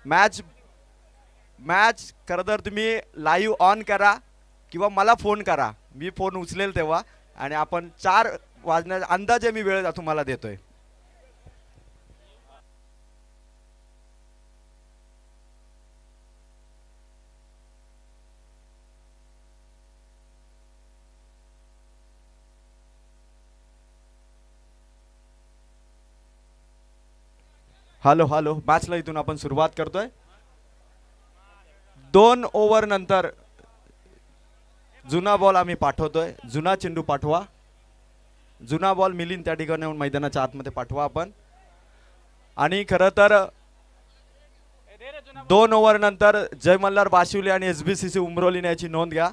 Match match खरं तर तुम्ही लाईव्ह ऑन करा किंवा मला फोन करा, मी फोन उचलेल तेव्हा, आणि आपण 4 वाजण्याचा अंदाजे मी वेळ तुम्हाला देतोय. हॅलो हॅलो, मॅचला इथून आपण सुरुवात करतोय. 2 ओव्हर नंतर जुना बॉल आम्ही पाठवतोय. जुना चेंडू पाठवा. जुना बॉल मिलिंद त्या ठिकाणी मैदानाच्या आतमध्ये पाठवा आपण. आणि खरं तर 2 ओव्हर नंतर जय मल्हार बाशिवले आणि SBCC उमरोलीने याची नोंद घ्या.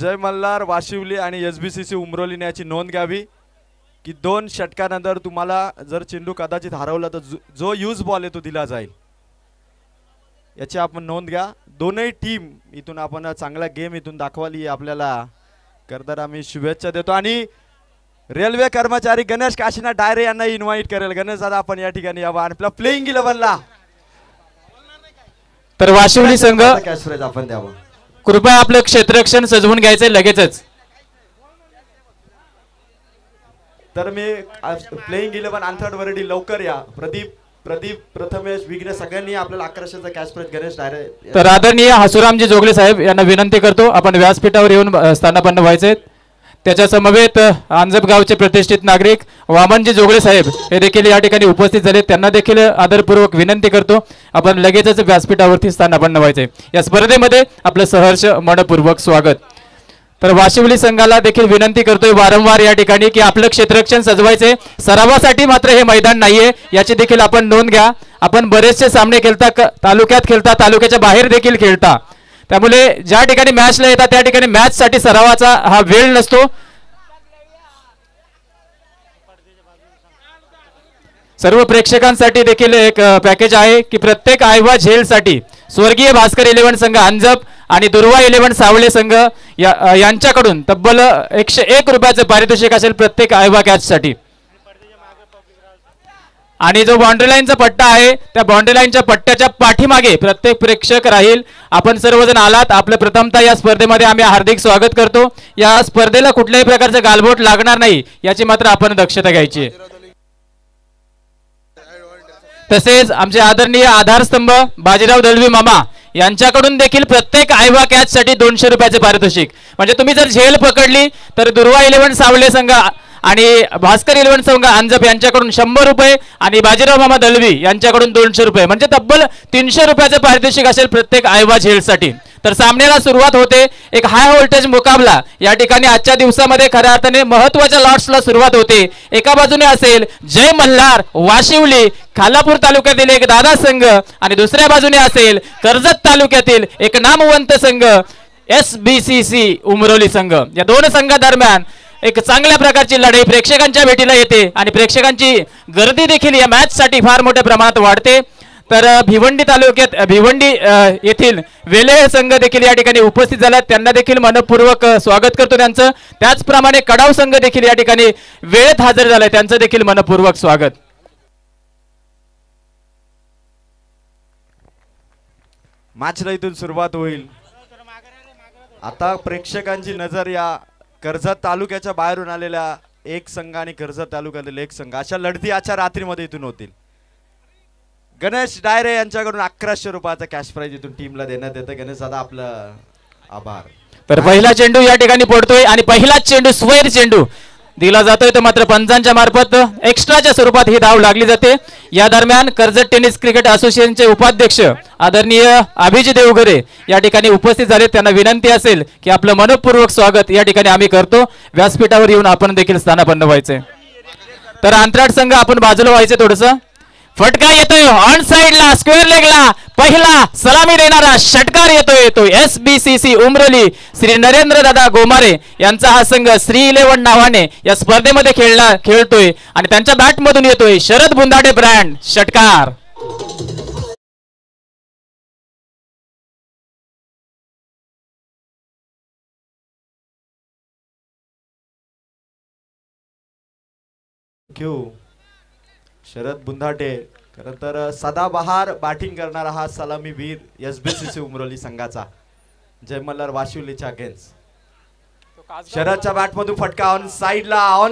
जय मल्हार वाशिवली आणि SBCC उमरोलीने याची नोंद घ्यावी की 2 षटकानंतर तुम्हाला जर चेंडू कदाचित हरवला तर जो यूज बॉल आहे तो दिला जाईल. याची आपण नोंद घ्या. दोनही टीम इथून आपण चांगला गेम इथून दाखवली आपल्याला, करतर आम्ही शुभेच्छा देतो. आणि रेल्वे कर्मचारी गणेश काशीनाथ डायरे यांना इन्व्हाइट करेल. गणेश दादा आपण या ठिकाणी यावं आणि आपल्या प्लेइंग 11ला तर वाशिवली संघ कॅश प्राइज आपण द्यावं. कृपया आपलं क्षेत्ररक्षण सजवून घ्यायचंय लगेचच. तर मी प्लेइंग 11 अनथर्ड वरडी लवकर या. प्रदीप प्रथमेश विघ्ने सगळ्यांनी आपल्याला 1100चा कॅश प्राइज गणेश डायरे. तर आदरणीय हसुरामजी जोगले साहेब यांना विनंती करतो आपण व्यासपीठावर येऊन स्थानापन्न व्हायचे. त्याच्या समवेत अंजप गावचे प्रतिष्ठित नागरिक वामनजी जोगळे साहेब हे देखील या ठिकाणी उपस्थित झाले. त्यांना देखील आदरपूर्वक विनंती करतो आपण लगेचच व्यासपीठावरती स्थानापन्न व्हायचे. या स्पर्धेमध्ये आपलं सहर्ष मनपूर्वक स्वागत. तर वाशिवली संघाला देखील विनंती करतोय वारंवार या ठिकाणी की आपलं क्षेत्ररक्षण सजवायचे. सरावासाठी मात्र हे मैदान नाहीये, याची देखील आपण नोंद घ्या. आपण बरेचसे सामने खेळता, तालुक्यात खेळता, तालुक्याच्या बाहेर देखील खेळता. त्यामुळे ज्या ठिकाणी मॅचला येतात त्या ठिकाणी मॅच साठी सरावाचा हा वेळ नसतो. सर्व प्रेक्षकांसाठी देखील एक पॅकेज आहे की प्रत्येक आयवा झेल साठी स्वर्गीय भास्कर 11 संघ अंजप आणि दुर्वा 11 सावळे संघ यांच्याकडून तब्बल 101 रुपयाचं पारितोषिक असेल प्रत्येक आयवा कॅच साठी. आणि जो बाउंड्री लाईनचा पट्टा आहे त्या बाउंड्री लाईनच्या पट्ट्याच्या पाठीमागे प्रत्येक प्रेक्षक राहील. आपण सर्वजण आलात, आपलं प्रथमतः या स्पर्धेमध्ये आम्ही हार्दिक स्वागत करतो. या स्पर्धेला कुठल्याही प्रकारचं गालबोट लागणार नाही याची मात्र आपण दक्षता घ्यायची. तसेच आमचे आदरणीय आधारस्तंभ बाजीराव दलवी मामा यांच्याकडून देखील प्रत्येक आयवा कॅच साठी 200 रुपयाचे पारितोषिक. म्हणजे तुम्ही जर झेल पकडली तर दुर्वा 11 सावळे संघ आणि भास्कर 11 संघ अंजप यांच्याकडून 100 रुपये आणि बाजीराव मामा दलवी यांच्याकडून 200 रुपये, म्हणजे तब्बल 300 रुपयाचे पारितोषिक असेल प्रत्येक आयवा झेलसाठी. तर सामन्याला सुरुवात होते. एक हाय व्होल्टेज मुकाबला या ठिकाणी आजच्या दिवसामध्ये खऱ्या अर्थाने महत्त्वाच्या लॉट्सला सुरुवात होते. एका बाजूने असेल जय मल्हार वाशिवली खालापूर तालुक्यातील एक दादा संघ आणि दुसऱ्या बाजूने असेल कर्जत तालुक्यातील एक नामवंत संघ SBCC उमरोली संघ. या दोन संघादरम्यान एक चांगल्या प्रकारची लढाई प्रेक्षकांच्या भेटीला येते आणि प्रेक्षकांची गर्दी देखील या मॅच साठी फार मोठ्या प्रमाणात वाढते. तर भिवंडी तालुक्यात भिवंडी येथील वेले संघ देखील या ठिकाणी उपस्थित झाल्यात. त्यांना देखील मनपूर्वक स्वागत करतो त्यांचं. त्याचप्रमाणे कडाव संघ देखील या ठिकाणी वेळेत हजर झालाय, त्यांचं देखील मनपूर्वक स्वागत. मॅचला इथून सुरुवात होईल. आता प्रेक्षकांची नजर या कर्जत तालुक्याच्या बाहेरून आलेल्या एक संघ आणि कर्जत तालुक्यातील एक संघ अशा लढती आजच्या रात्रीमध्ये इथून होतील. गणेश डायरे यांच्याकडून 1100 रुपयाचा कॅश प्राइज इथून टीमला देण्यात येतं. गणेश दादा आपलं आभार. तर पहिला चेंडू या ठिकाणी पडतोय आणि पहिलाच चेंडू स्वैर चेंडू दिला जातोय. तर मात्र पंचांच्या मार्फत एक्स्ट्राच्या स्वरूपात ही धाव लागली जाते. या दरम्यान कर्जत टेनिस क्रिकेट असोसिएशनचे उपाध्यक्ष आदरणीय अभिजित देवघरे या ठिकाणी उपस्थित झाले. त्यांना विनंती असेल की आपलं मनपूर्वक स्वागत या ठिकाणी आम्ही करतो. व्यासपीठावर येऊन आपण देखील स्थानापन्न व्हायचे. तर अंतराळ संघ आपण बाजूला व्हायचे. थोडस फटका येतोय ऑन साइडला स्क्वेअर लेगला पहिला सलामी देणारा षटकार येतोय तो SBCC उमरोली श्री नरेंद्र दादा गोमारे यांचा हा संघ श्री 11 नावाने या स्पर्धेमध्ये खेळतोय आणि त्यांच्या बॅट मधून येतोय शरद बुंदाडे ब्रँड षटकार. शरद बुंदाटे खरं तर सदाबहार बॅटिंग करणारा हा सलामी वीर SBCC उमरोली संघाचा जय मल्हार वाशिवलीच्या अगेन्स्ट शरदच्या बॅट मधून फटका ऑन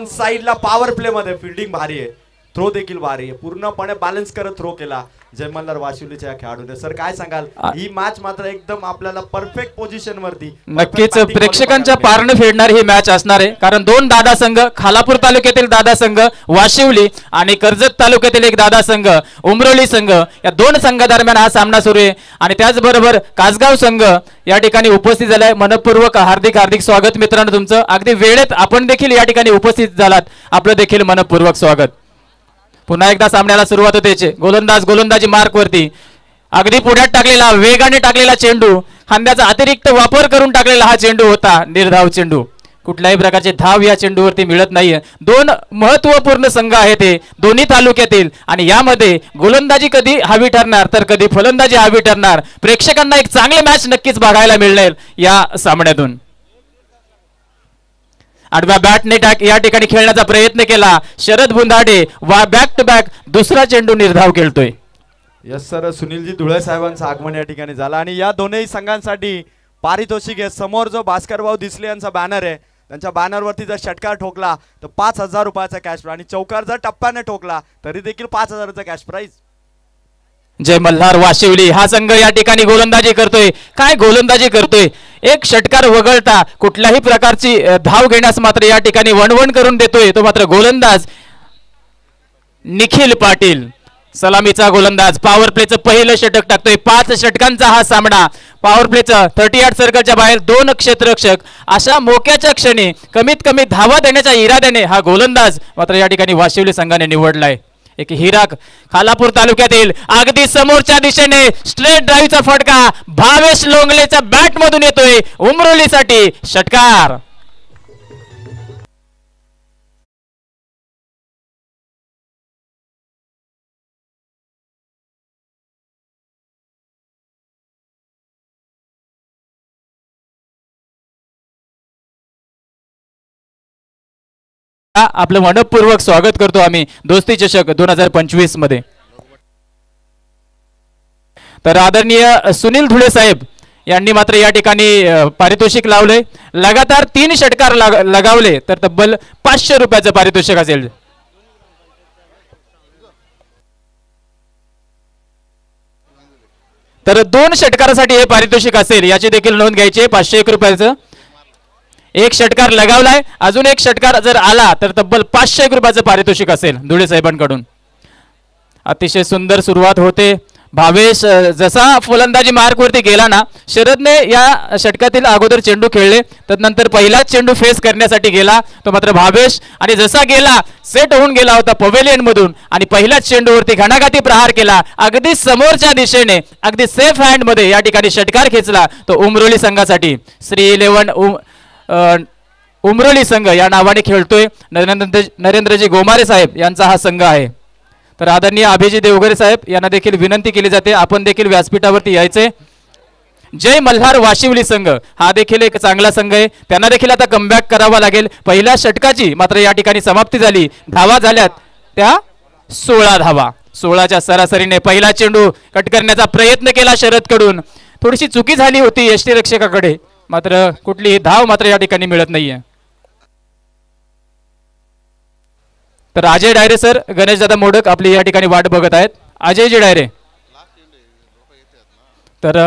साइडला पॉवर प्ले मध्ये फिल्डिंग भारी आहे, थ्रो देखील भारी आहे, पूर्णपणे बॅलन्स करत थ्रो केला जय मल्हार वाशिवलीच्या खेळाडूने. सर काय सांगाल, ही मॅच मात्र एकदम आपल्याला परफेक्ट पोझिशन वरती नक्कीच प्रेक्षकांच्या पारणं फेडणारी ही मॅच असणार आहे, कारण दोन दादा संघ, खालापूर तालुक्यातील दादा संघ वाशिवली आणि कर्जत तालुक्यातील एक दादा संघ उमरोली संघ, या दोन संघादरम्यान हा सामना सुरू आहे. आणि त्याचबरोबर कासगाव संघ या ठिकाणी उपस्थित झालाय. मनपूर्वक हार्दिक हार्दिक स्वागत मित्रांनो तुमचं. अगदी वेळेत आपण देखील या ठिकाणी उपस्थित झालात, आपलं देखील मनपूर्वक स्वागत. पुन्हा एकदा सामन्याला सुरुवात होते. गोलंदाजी मार्क वरती अगदी पुढ्यात टाकलेला, वेगाने टाकलेला चेंडू, खांद्याचा अतिरिक्त वापर करून टाकलेला हा चेंडू होता, निर्धाव चेंडू. कुठल्याही प्रकारचे धाव या चेंडूवरती मिळत नाहीये. दोन महत्वपूर्ण संघ आहेत हे दोन्ही तालुक्यातील, आणि यामध्ये गोलंदाजी कधी हवी ठरणार तर कधी फलंदाजी हवी ठरणार. प्रेक्षकांना एक चांगली मॅच नक्कीच बघायला मिळेल या सामन्यातून. आडव्या बॅटने या ठिकाणी खेळण्याचा प्रयत्न केला शरद बुंदाडे, बॅक टू बॅक दुसरा चेंडू निर्धाव खेळतोय. यस सर, सुनीलजी धुळे साहेबांचं आगमन या ठिकाणी झालं आणि या दोनही संघांसाठी पारितोषिक आहे. समोर जो भास्कर भाऊ दिसले यांचा बॅनर आहे, त्यांच्या बॅनरवरती जर षटकार ठोकला तर 5,000 रुपयाचा कॅश प्राइज आणि चौकार जर टप्प्याने ठोकला तरी देखील 5,000चा कॅश प्राइज. जय मल्हार वाशिवली हा संघ या ठिकाणी गोलंदाजी करतोय. काय गोलंदाजी करतोय, एक षटकार वगळता कुठल्याही प्रकारची धाव घेण्यास मात्र या ठिकाणी वणवण करून देतोय तो मात्र गोलंदाज निखिल पाटील. सलामीचा गोलंदाज पॉवर प्लेचं पहिलं षटक टाकतोय. 5 षटकांचा हा सामना. पॉवर प्लेचं 38 सर्कलच्या बाहेर 2 क्षेत्ररक्षक, अशा मोक्याच्या क्षणी कमीत कमी धावा देण्याच्या इराद्याने हा गोलंदाज मात्र या ठिकाणी वाशिवली संघाने निवडलाय. एक हिरा खालापूर तालुक्यातील अगदी समोरच्या दिशेने स्ट्रेट ड्राईव्हचा फटका भावेश लोंगलेच्या बॅट मधून येतोय उमरोलीसाठी षटकार. आपलं मनपूर्वक स्वागत करतो आम्ही दोस्ती चषक 2025 मध्ये. तर आदरणीय सुनील धुळे साहेब यांनी मात्र या ठिकाणी पारितोषिक लावले. लगातार 3 षटकार लगावले तर तब्बल 500 रुपयाचं पारितोषिक असेल. तर 2 षटकारासाठी हे पारितोषिक असेल याची देखील नोंद घ्यायची. 501 रुपयाचं एक षटकार लगावलाय, अजून एक षटकार जर आला तर तब्बल 501 रुपयाचं पारितोषिक असेल धुळे साहेबांकडून. अतिशय सुंदर सुरुवात होते. भावेश जसा फलंदाजी मार्क वरती गेला ना, शरदने या षटकातील अगोदर चेंडू खेळले, त्यानंतर पहिलाच चेंडू फेस करण्यासाठी गेला तो मात्र भावेश, आणि जसा गेला सेट होऊन गेला होता पवेलियन मधून आणि पहिल्याच चेंडूवरती घणाघाती प्रहार केला. अगदी समोरच्या दिशेने अगदी सेफ हँड मध्ये या ठिकाणी षटकार खेचला तो उमरोली संघासाठी. श्री 11 उमरोली संघ या नावाने खेळतोय. नरेंद्रजी गोमारे साहेब यांचा हा संघ आहे. तर आदरणीय अभिजी देवगरे साहेब यांना देखील विनंती केली जाते आपण देखील व्यासपीठावरती यायचे. जय मल्हार वाशिवली संघ हा देखील एक चांगला संघ आहे, त्यांना देखील आता कमबॅक करावा लागेल. पहिल्या षटकाची मात्र या ठिकाणी समाप्ती झाली. धावा झाल्यात त्या 16 धावा. 16च्या सरासरीने पहिला चेंडू कट करण्याचा प्रयत्न केला शरदकडून, थोडीशी चुकी झाली होती यष्टीरक्षकाकडे, मात्र कुठलीही धाव मात्र या ठिकाणी मिळत नाहीये. तर अजय डायरे सर, गणेशदादा मोडक आपली या ठिकाणी वाट बघत आहेत. अजयजी डायरे. तर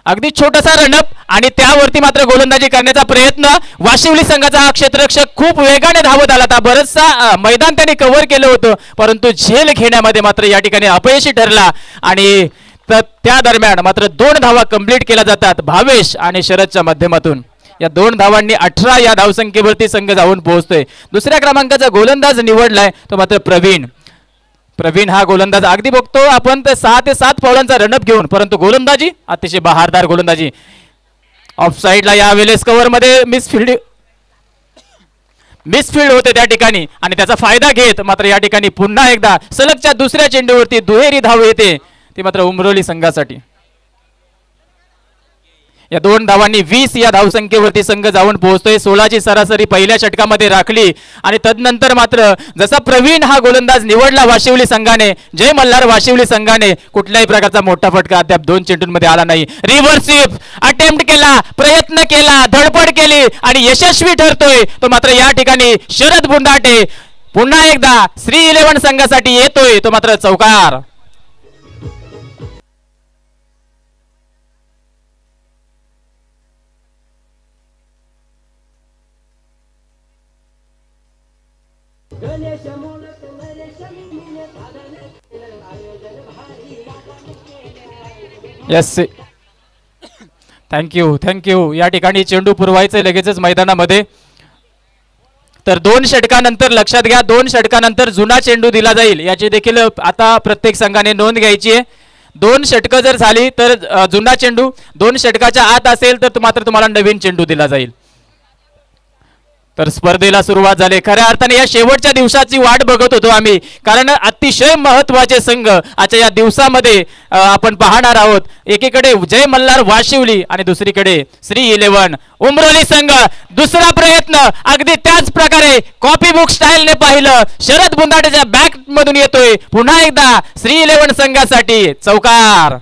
अगदी छोटासा रनअप आणि त्यावरती मात्र गोलंदाजी करण्याचा प्रयत्न. वाशिवली संघाचा हा क्षेत्ररक्षक खूप वेगाने धावत आला होता, बरचसा मैदान त्याने कव्हर केलं होतं, परंतु झेल घेण्यामध्ये मात्र या ठिकाणी अपयशी ठरला. आणि त्या दरम्यान मात्र 2 धावा कंप्लीट केल्या जातात भावेश आणि शरदच्या माध्यमातून. या 2 धावांनी 18 या धावसंख्येवरती संघ जाऊन पोहोचतोय. दुसऱ्या क्रमांकाचा गोलंदाज निवडलाय तो मात्र प्रवीण हा गोलंदाज. अगदी बघतो आपण ते 6 ते 7 फौलांचा रनअप घेऊन, परंतु गोलंदाजी अतिशय बहारदार गोलंदाजी. ऑफ साइडला यावेळेस कव्हर मध्ये मिसफिल्ड होते त्या ठिकाणी, आणि त्याचा फायदा घेत मात्र या ठिकाणी पुन्हा एकदा सलगच्या दुसऱ्या चेंडूवरती दुहेरी धाव येते, ती मात्र उमरोली संघासाठी. या 2 धावांनी 20 या धावसंख्येवरती संघ जाऊन पोहोचतोय. 16ची सरासरी पहिल्या षटकामध्ये राखली आणि तदनंतर मात्र जसा प्रवीण हा गोलंदाज निवडला वाशिवली संघाने, जय मल्हार वाशिवली संघाने कुठल्याही प्रकारचा मोठा फटका अद्याप 2 चेंडूंमध्ये आला नाही. रिव्हर्स स्वीप अटेम्प्ट केला, प्रयत्न केला, धडपड केली आणि यशस्वी ठरतोय तो मात्र या ठिकाणी शरद बुंदाटे पुन्हा एकदा श्री 11 संघासाठी येतोय तो मात्र चौकार. Yes thank you. या ठिकाणी चेंडू पुरवायचे लगेचच मैदानामध्ये. तर 2 षटकानंतर लक्षात घ्या, 2 षटकानंतर जुना चेंडू दिला जाईल याची देखील आता प्रत्येक संघाने नोंद घ्यायची आहे. 2 षटकं जर झाली तर जुना चेंडू, 2 षटकाच्या आत असेल तर मात्र तुम्हाला नवीन चेंडू दिला जाईल. तर स्पर्धेला सुरुवात झाली. खऱ्या अर्थाने या शेवटच्या दिवसाची वाट बघत होतो आम्ही, कारण अतिशय महत्वाचे संघ आजच्या या दिवसामध्ये आपण पाहणार आहोत. एकीकडे जय मल्हार वाशिवली आणि दुसरीकडे श्री 11 उमरोली संघ. दुसरा प्रयत्न अगदी त्याच प्रकारे कॉपी बुक स्टाईलने पाहिलं, शरद बुंदाटेच्या बॅक मधून येतोय पुन्हा एकदा श्री 11 संघासाठी चौकार.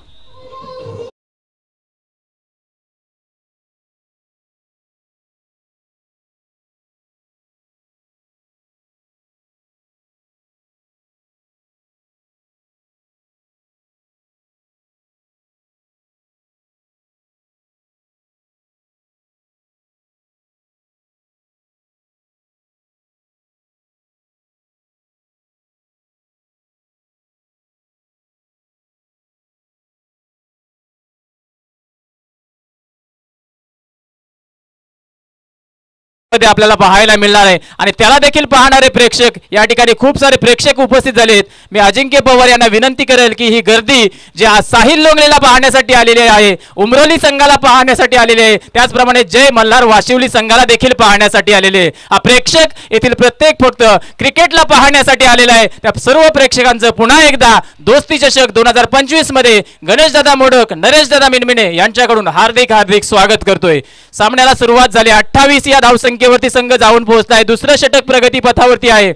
आपल्याला पाहायला मिळणार आहे आणि त्याला देखील पाहणारे प्रेक्षक या ठिकाणी खूप सारे प्रेक्षक उपस्थित झालेत. मी अजिंक्य पवार यांना विनंती करेल की ही गर्दी जी आज साहिल लोंगलेला पाहण्यासाठी आलेली आहे, उमरोली संघाला पाहण्यासाठी आलेले आहे, त्याचप्रमाणे जय मल्हार वाशिवली संघाला देखील पाहण्यासाठी आलेले आहे. हा प्रेक्षक येथील प्रत्येक फक्त क्रिकेटला पाहण्यासाठी आलेला आहे. त्या सर्व प्रेक्षकांचं पुन्हा एकदा दोस्ती चषक 2025 मध्ये गणेश दादा मोडक, नरेश दादा मिनमिने यांच्याकडून हार्दिक स्वागत करतोय. सामन्याला सुरुवात झाली. 28 या धावसंख्येवरती संघ जाऊन पोहोचलाय. दुसरं षटक प्रगती पथावरती आहे.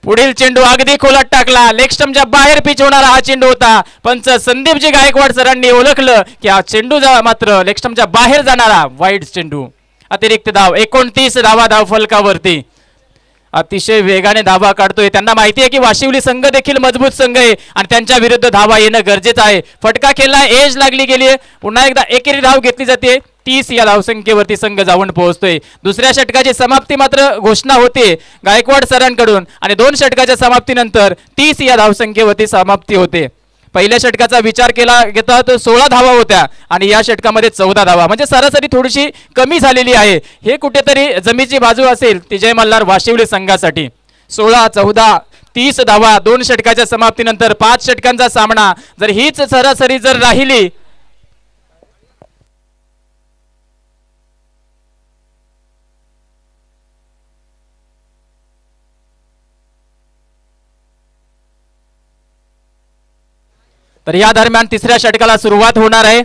पुढील चेंडू अगदी खोलात टाकला, लेग स्टंपच्या बाहेर पिच होणारा हा चेंडू होता. पंच संदीपजी गायकवाड सरांनी ओळखलं की हा चेंडू मात्र लेग स्टंपच्या बाहेर जाणारा वाईड चेंडू. अतिरिक्त धाव 29 धावा धाव फलकावरती. अतिशय वेगाने धावा काढतोय. त्यांना माहिती आहे की वाशिवली संघ देखील मजबूत संघ आहे आणि त्यांच्या विरुद्ध धावा येणं गरजेचं आहे. फटका खेळला, एज लागली गेली आहे. पुन्हा एकदा एकेरी धाव घेतली जाते. 30 या धावसंख्येवरती संघ जाऊन पोहोचतोय. दुसऱ्या षटकाची समाप्ती मात्र घोषणा होते गायकवाड सरांकडून आणि 2 षटकाच्या समाप्तीनंतर 30 या धावसंख्येवरती समाप्ती होते. पहिल्या षटकाचा विचार केला घेता तर 16 धावा होत्या आणि या षटकामध्ये 14 धावा, म्हणजे सरासरी थोडीशी कमी झालेली आहे. हे कुठेतरी जमीची बाजू असेल ती जय मल्हार वाशिवली संघासाठी. 16, 14, 30 धावा 2 षटकाच्या समाप्तीनंतर 5 षटकांचा सामना. जर हीच सरासरी जर राहिली तर या दरम्यान तिसऱ्या षटकाला सुरुवात होणार आहे.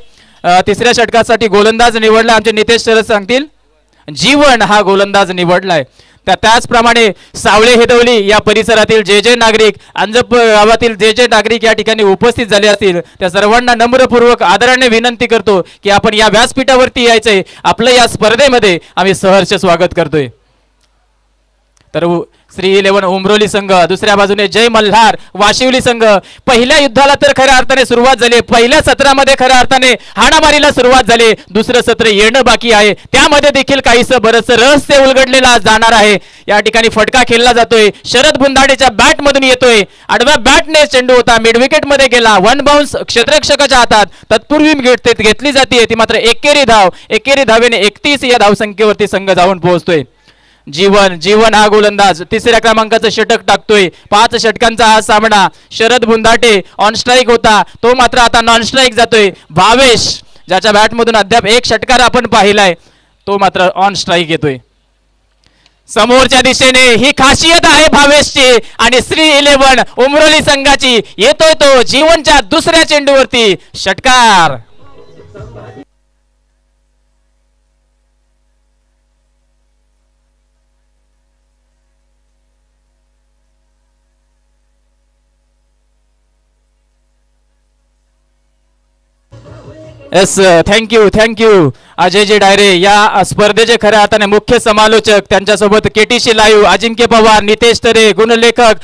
तिसऱ्या षटकासाठी गोलंदाज निवडला आमचे नितेश सर सांगतील. जीवन हा गोलंदाज निवडलाय. त्याचप्रमाणे सावळे हेदवली या परिसरातील जे जे नागरिक, अंजप गावातील जे जे नागरिक या ठिकाणी उपस्थित झाले असतील त्या सर्वांना नम्रपूर्वक आदराने विनंती करतो की आपण या व्यासपीठावरती यायचंय. आपलं या स्पर्धेमध्ये आम्ही सहर्ष स्वागत करतोय. तर श्री 11 उमरोली संघ, दुसऱ्या बाजूने जय मल्हार वाशिवली संघ. पहिल्या युद्धाला तर खऱ्या अर्थाने सुरुवात झाली. पहिल्या सत्रामध्ये खऱ्या अर्थाने हाणामारीला सुरुवात झाली. दुसरं सत्र येणं बाकी आहे. त्यामध्ये देखील काहीसं बरंचसं रहस्य उलगडलेला जाणार आहे. या ठिकाणी फटका खेळला जातोय. शरद बुंदाडेच्या बॅट मधून येतोय. आडव्या बॅटने चेंडू होता, मिड विकेट मध्ये गेला. 1 बाउन्स क्षेत्ररक्षकाच्या हातात. तत्पूर्वी घेतली जाते ती मात्र एकेरी धाव. एकेरी धावेने 31 या धावसंख्येवरती संघ जाऊन पोहोचतोय. जीवन हा गोलंदाज 3ऱ्या क्रमांकाचं षटक टाकतोय. 5 षटकांचा हा सामना. शरद बुंदाटे ऑन स्ट्राईक होता, तो मात्र आता नॉन स्ट्राईक जातोय. भावेश ज्याच्या बॅट मधून अद्याप 1 षटकार आपण पाहिलाय, तो मात्र ऑन स्ट्राईक येतोय. समोरच्या दिशेने ही खासियत आहे भावेशची आणि श्री 11 उमरोली संघाची. येतोय तो जीवनच्या दुसऱ्या चेंडूवरती षटकार. येस, थँक्यू अजयजी डायरे या स्पर्धेचे खऱ्या अर्थाने मुख्य समालोचक, त्यांच्यासोबत केटीसी लाईव्ह, अजिंक्य पवार, नितेश तरे, गुणलेखक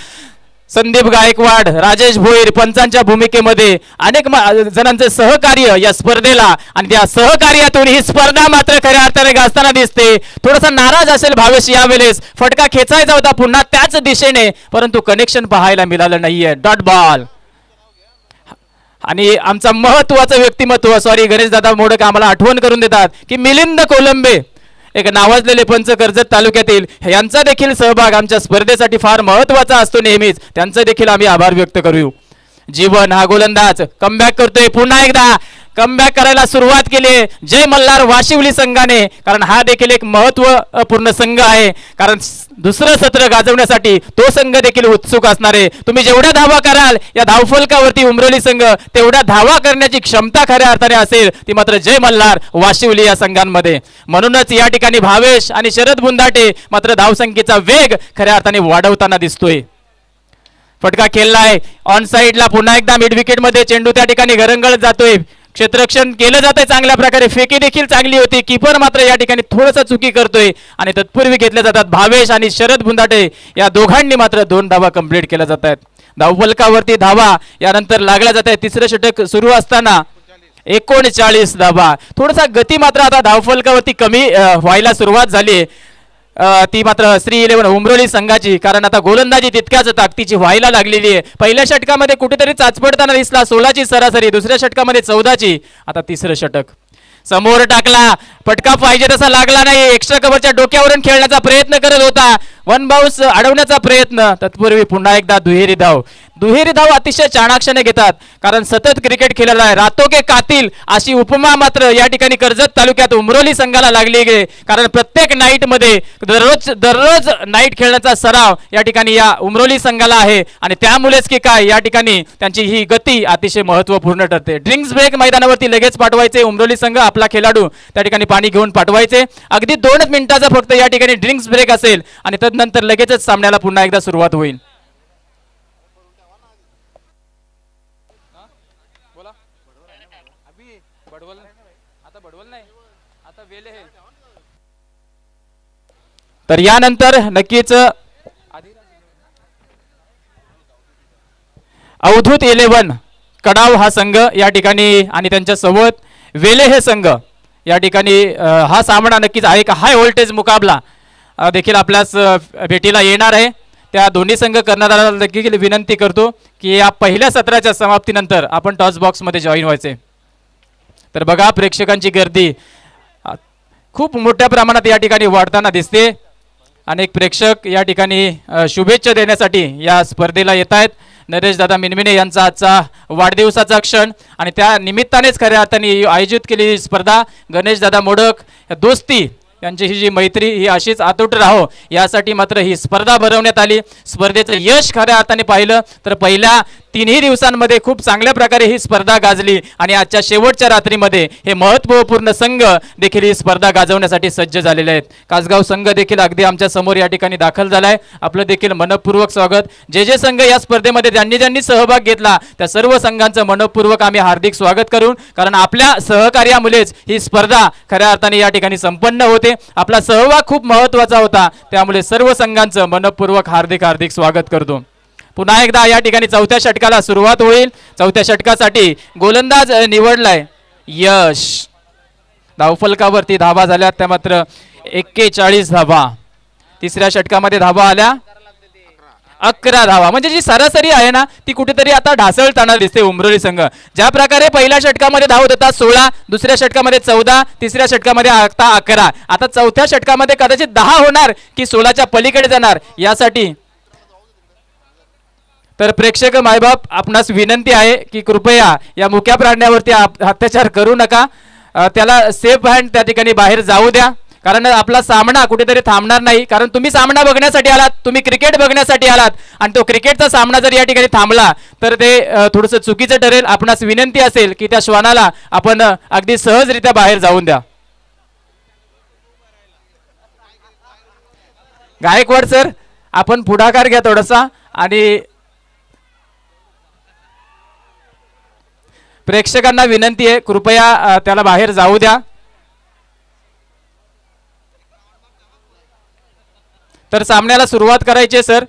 संदीप गायकवाड, राजेश भोईर पंचांच्या भूमिकेमध्ये अनेक जणांचे सहकार्य या स्पर्धेला, आणि त्या सहकार्यातून ही स्पर्धा मात्र खऱ्या अर्थाने गाजताना दिसते. थोडासा नाराज असेल भावेश यावेळेस, फटका खेचायचा होता पुन्हा त्याच दिशेने, परंतु कनेक्शन पाहायला मिळालं नाहीये. Dot ball. आणि आमचा महत्वाचं व्यक्तिमत्व, सॉरी गणेश दादा मोडक आम्हाला आठवण करून देतात की मिलिंद कोलंबे, एक नावाजलेले पंच कर्जत तालुक्यातील, यांचा देखील सहभाग आमच्या स्पर्धेसाठी फार महत्वाचा असतो नेहमीच. त्यांचा देखील आम्ही आभार व्यक्त करू. जीवन हा गोलंदाज कमबॅक करतोय, पुन्हा एकदा कमबॅक करायला सुरुवात केली जय मल्हार वाशिवली संघाने, कारण हा देखील एक महत्वपूर्ण संघ आहे, कारण दुसरं सत्र गाजवण्यासाठी तो संघ देखील उत्सुक असणार आहे. तुम्ही जेवढ्या धावा कराल या धावफलकावरती उमरोली संघ तेवढ्या धावा करण्याची क्षमता खऱ्या अर्थाने असेल ती मात्र जय मल्हार वाशिवली या संघांमध्ये. म्हणूनच या ठिकाणी भावेश आणि शरद बुंदाटे मात्र धावसंख्येचा वेग खऱ्या अर्थाने वाढवताना दिसतोय. फटका खेळलाय ऑन साइडला, पुन्हा एकदा मिड विकेट मध्ये चेंडू त्या ठिकाणी घरंगळत जातोय. क्षेत्ररक्षण केलं जातंय चांगल्या प्रकारे, फेकी देखील चांगली होती. कीपर मात्र या ठिकाणी थोडंसं चुकी करतोय आणि तत्पूर्वी घेतले जातात भावेश आणि शरद बुंदाटे या दोघांनी मात्र 2 धावा कंप्लीट केल्या जात आहेत. धावफलकावरती धावा यानंतर लागल्या जात आहे. तिसरं षटक सुरू असताना 39 धावा. थोडासा गती मात्र आता धावफलकावरती कमी व्हायला सुरुवात झाली, ती मात्र श्री 11 उमरोली संघाची, कारण आता गोलंदाजी तितक्याच ताकदीची व्हायला लागलेली आहे. पहिल्या षटकामध्ये कुठेतरी चाचपडताना दिसला 16ची सरासरी, दुसऱ्या षटकामध्ये 14ची, आता तिसरं षटक समोर टाकला, फटका पाहिजे तसा लागला नाही. एक्स्ट्रा कव्हरच्या डोक्यावरून खेळण्याचा प्रयत्न करत होता, वन बाउन्स अडवण्याचा प्रयत्न, तत्पूर्वी पुन्हा एकदा दुहेरी धाव. दुहेरी धाव अतिशय चाणाक्षणे घेतात, कारण सतत क्रिकेट खेळला आहे. रातो के कातिल अशी उपमा मात्र या ठिकाणी कर्जत तालुक्यात उमरोली संघाला लागली आहे, कारण प्रत्येक नाईट मध्ये दररोज नाईट खेळण्याचा सराव या ठिकाणी या उमरोली संघाला आहे, आणि त्यामुळेच की काय या ठिकाणी त्यांची ही गती अतिशय महत्त्वपूर्ण ठरते. ड्रिंक्स ब्रेक मैदानावरती लगेच पाठवायचे उमरोली संघ, आपला खेळाडू त्या ठिकाणी पाणी घेऊन पाठवायचे. अगदी 2 मिनिटाचा फक्त या ठिकाणी ड्रिंक्स ब्रेक असेल आणि तदनंतर लगेचच सामन्याला पुन्हा एकदा सुरुवात होईल. तर यानंतर नक्कीच अवधूत 11 कडाव हा संघ या ठिकाणी आणि त्यांच्या सोबत वेले हे संघ या ठिकाणी हा सामना नक्कीच आहे एक हाय व्होल्टेज मुकाबला देखील आपल्यास भेटीला येणार आहे. त्या दोन्ही संघ कर्णधाराला देखील विनंती करतो की या पहिल्या सत्राच्या समाप्तीनंतर आपण टॉस बॉक्समध्ये जॉईन व्हायचे. तर बघा प्रेक्षकांची गर्दी खूप मोठ्या प्रमाणात या ठिकाणी वाढताना दिसते. अनेक प्रेक्षक या ठिकाणी शुभेच्छा देण्यासाठी या स्पर्धेला येत आहेत. नरेश दादा मिनमिने यांचा आजचा वाढदिवसाचा क्षण आणि त्या निमित्तानेच खऱ्या अर्थाने आयोजित केलेली स्पर्धा गणेश दादा मोडक दोस्ती यांची ही जी मैत्री ही अशीच अतूट राहो यासाठी मात्र ही स्पर्धा भरवण्यात आली. स्पर्धेचं यश खऱ्या अर्थाने पाहिलं तर पहिल्या 3 दिवसांमध्ये खूप चांगल्या प्रकारे ही स्पर्धा गाजली आणि आजच्या शेवटच्या रात्रीमध्ये हे महत्त्वपूर्ण संघ देखील ही स्पर्धा गाजवण्यासाठी सज्ज झालेले आहेत. कासगाव संघ देखील अगदी आमच्या समोर या ठिकाणी दाखल झालाय. आपलं देखील मनपूर्वक स्वागत. जे संघ या स्पर्धेमध्ये ज्यांनी सहभाग घेतला त्या सर्व संघांचं मनपूर्वक आम्ही हार्दिक स्वागत करून, कारण आपल्या सहकार्यामुळेच ही स्पर्धा खऱ्या अर्थाने या ठिकाणी संपन्न होते. आपला सहभाग खूप महत्त्वाचा होता, त्यामुळे सर्व संघांचं मनपूर्वक हार्दिक स्वागत करतो. पुन्हा एकदा या ठिकाणी चौथ्या षटकाला सुरुवात होईल. चौथ्या षटकासाठी गोलंदाज निवडलाय यश. धावफलकावरती धावा झाल्या त्या मात्र 41 धावा. तिसऱ्या षटकामध्ये धावा आल्या 11 धावा. म्हणजे जी सरासरी आहे ना ती कुठेतरी आता ढासळताना दिसते उमरोली संघ. ज्या प्रकारे पहिल्या षटकामध्ये धावत होता 16, दुसऱ्या षटकामध्ये 14, तिसऱ्या षटकामध्ये आता 11, आता चौथ्या षटकामध्ये कदाचित 10 होणार की 16च्या पलीकडे जाणार. यासाठी तर प्रेक्षक मायबाप आपणास विनंती आहे की कृपया या मुक्या प्राण्यावरती अत्याचार करू नका. त्याला सेफ हँड त्या ठिकाणी बाहेर जाऊ द्या, कारण आपला सामना कुठेतरी थांबणार नाही. कारण तुम्ही सामना बघण्यासाठी आलात, तुम्ही क्रिकेट बघण्यासाठी आलात आणि तो क्रिकेटचा सामना जर या ठिकाणी थांबला तर ते थोडंसं चुकीचं ठरेल. आपणास विनंती असेल की त्या श्वानाला आपण अगदी सहजरित्या बाहेर जाऊन द्या. गायकवाड सर आपण पुढाकार घ्या थोडासा. आणि प्रेक्षकांना विनंती आहे कृपया त्याला बाहेर जाऊ द्या. तर सामन्याला सुरुवात करायची आहे सर.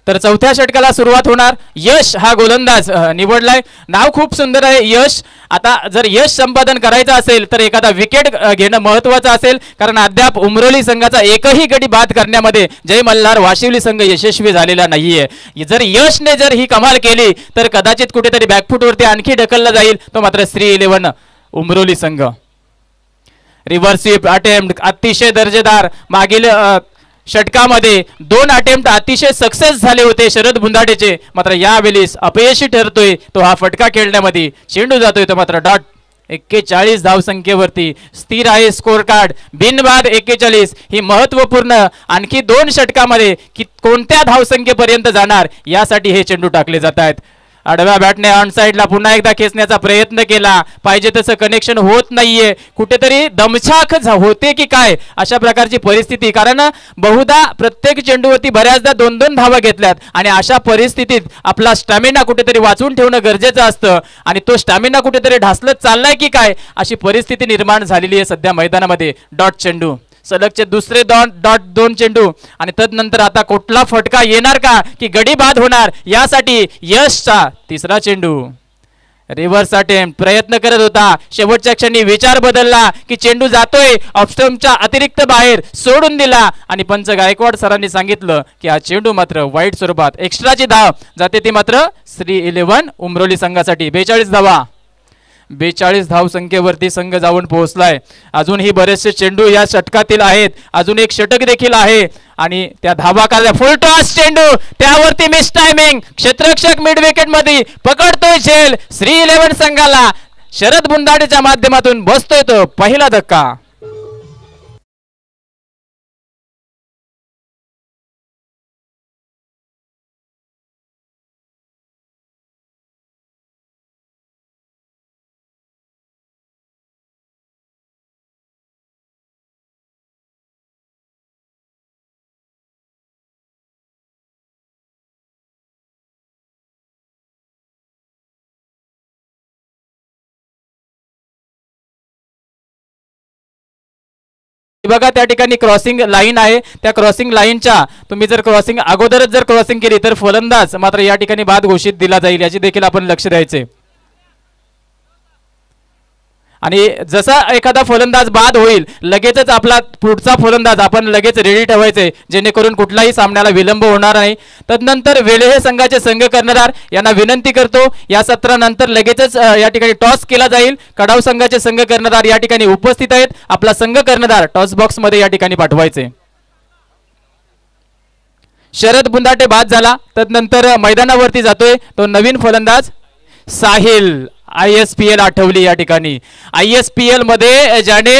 तर चौथ्या षटकाला सुरुवात होणार. यश हा गोलंदाज निवडलाय. नाव खूप सुंदर आहे यश. आता जर यश संपादन करायचं असेल तर एखादा विकेट घेणं महत्वाचं असेल, कारण अद्याप उमरोली संघाचा एकही गडी बाद करण्यामध्ये जय मल्हार वाशिवली संघ यशस्वी झालेला नाहीये. जर यशने जर ही कमाल केली तर कदाचित कुठेतरी बॅकफुटवरती आणखी ढकलला जाईल तो मात्र श्री 11 उमरोली संघ. रिव्हर्स स्वीप अटेम्प्ट अतिशय दर्जेदार. मागील षटकामध्ये 2 अटेम्प्ट अतिशय सक्सेस झाले होते शरद बुंदाटेचे, मात्र यावेळेस अपयशी ठरतोय तो हा फटका खेळण्यामध्ये. चेंडू जातोय तो मात्र डॉट. 41 धावसंख्येवरती स्थिर आहे स्कोर कार्ड. बिनबाद 41. ही महत्वपूर्ण आणखी 2 षटकामध्ये की कोणत्या धावसंख्येपर्यंत जाणार यासाठी हे चेंडू टाकले जात आहेत. आडव्या बॅटने ऑन साइडला पुन्हा एकदा खेचण्याचा प्रयत्न केला. पाहिजे तसं कनेक्शन होत नाहीये. कुठेतरी दमछाक होते की काय अशा प्रकारची परिस्थिती, कारण बहुधा प्रत्येक चेंडूवरती बऱ्याचदा 2-2 धावा घेतल्यात आणि अशा परिस्थितीत आपला स्टॅमिना कुठेतरी वाचून ठेवणं गरजेचं असतं आणि तो स्टॅमिना कुठेतरी ढासलत चाललाय की काय अशी परिस्थिती निर्माण झालेली आहे सध्या मैदानामध्ये. डॉट चेंडू सलगचे दुसरे डॉट 2 चेंडू आणि तदनंतर आता कुठला फटका येणार का की गडी बाद होणार यासाठी यशचा तिसरा चेंडू. रिव्हर्स अटेम्प्ट प्रयत्न करत होता. शेवटच्या क्षणी विचार बदलला की चेंडू जातोय ऑफस्टंपच्या अतिरिक्त बाहेर सोडून दिला आणि पंच गायकवाड सरांनी सांगितलं की हा चेंडू मात्र वाईट स्वरूपात. एक्स्ट्राची धाव जाते ती मात्र श्री 11 उमरोली संघासाठी. 42 धावा. 42 धावसंख्येवरती संघ जाऊन पोहोचलाय. अजूनही बरेचसे चेंडू या षटकातील आहेत. अजून एक षटक देखील आहे आणि त्या धावा काढल्या. फुल टॉस चेंडू त्यावरती मिस टायमिंग. क्षेत्ररक्षक मिड विकेट मध्ये पकडतोय झेल. श्री 11 संघाला शरद बुंदाडेच्या माध्यमातून बसतोय तो पहिला धक्का. बघा त्या ठिकाणी क्रॉसिंग लाईन आहे. त्या क्रॉसिंग लाईनच्या तुम्ही जर क्रॉसिंग अगोदरच जर क्रॉसिंग केली तर फलंदाज मात्र या ठिकाणी बाद घोषित दिला जाईल याची देखील आपण लक्ष द्यायचे. आणि जसा एखादा फलंदाज बाद होईल लगेचच आपला पुढचा फलंदाज आपण लगेच रेडी ठेवायचे जेणेकरून कुठलाही सामन्याला विलंब होणार नाही. तदनंतर वेळेहे संघाचे संघ कर्णधार यांना विनंती करतो या सत्रानंतर लगेचच या ठिकाणी टॉस केला जाईल. कडाव संघाचे संघ कर्णधार या ठिकाणी उपस्थित आहेत. आपला संघ कर्णधार टॉस बॉक्स मध्ये या ठिकाणी पाठवायचे. शरद बुंदाटे बाद झाला. तदनंतर मैदानावरती जातोय तो नवीन फलंदाज साहिल. ISPL आठवली या ठिकाणी. ISPL मध्ये ज्याने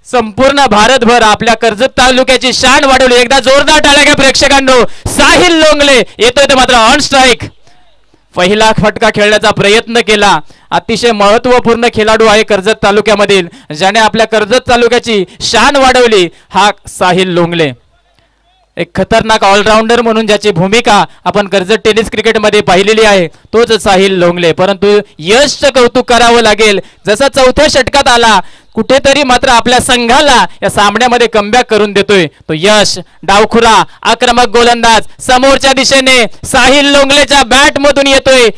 संपूर्ण भारतभर आपल्या कर्जत तालुक्याची शान वाढवली. एकदा जोरदार टाळ्या घ्या प्रेक्षकांनो. साहिल लोंगले येतोय ते मात्र ऑन स्ट्राईक. पहिला फटका खेळण्याचा प्रयत्न केला. अतिशय महत्वपूर्ण खेळाडू आहे कर्जत तालुक्यामधील. ज्याने आपल्या कर्जत तालुक्याची शान वाढवली हा साहिल लोंगले. एक खतरनाक ऑलराऊंडर म्हणून ज्याची भूमिका आपण कर्जत टेनिस क्रिकेटमध्ये पाहिलेली आहे तोच साहिल लोंगले. परंतु यशचं कौतुक करावं लागेल. जसा चौथ्या षटकात आला कुठेतरी मात्र आपल्या संघाला या सामन्यामध्ये कमबॅक करून देतोय तो यश. डावखुरा आक्रमक गोलंदाज समोरच्या दिशेने साहिल लोंगलेच्या बॅट मधून येतोय.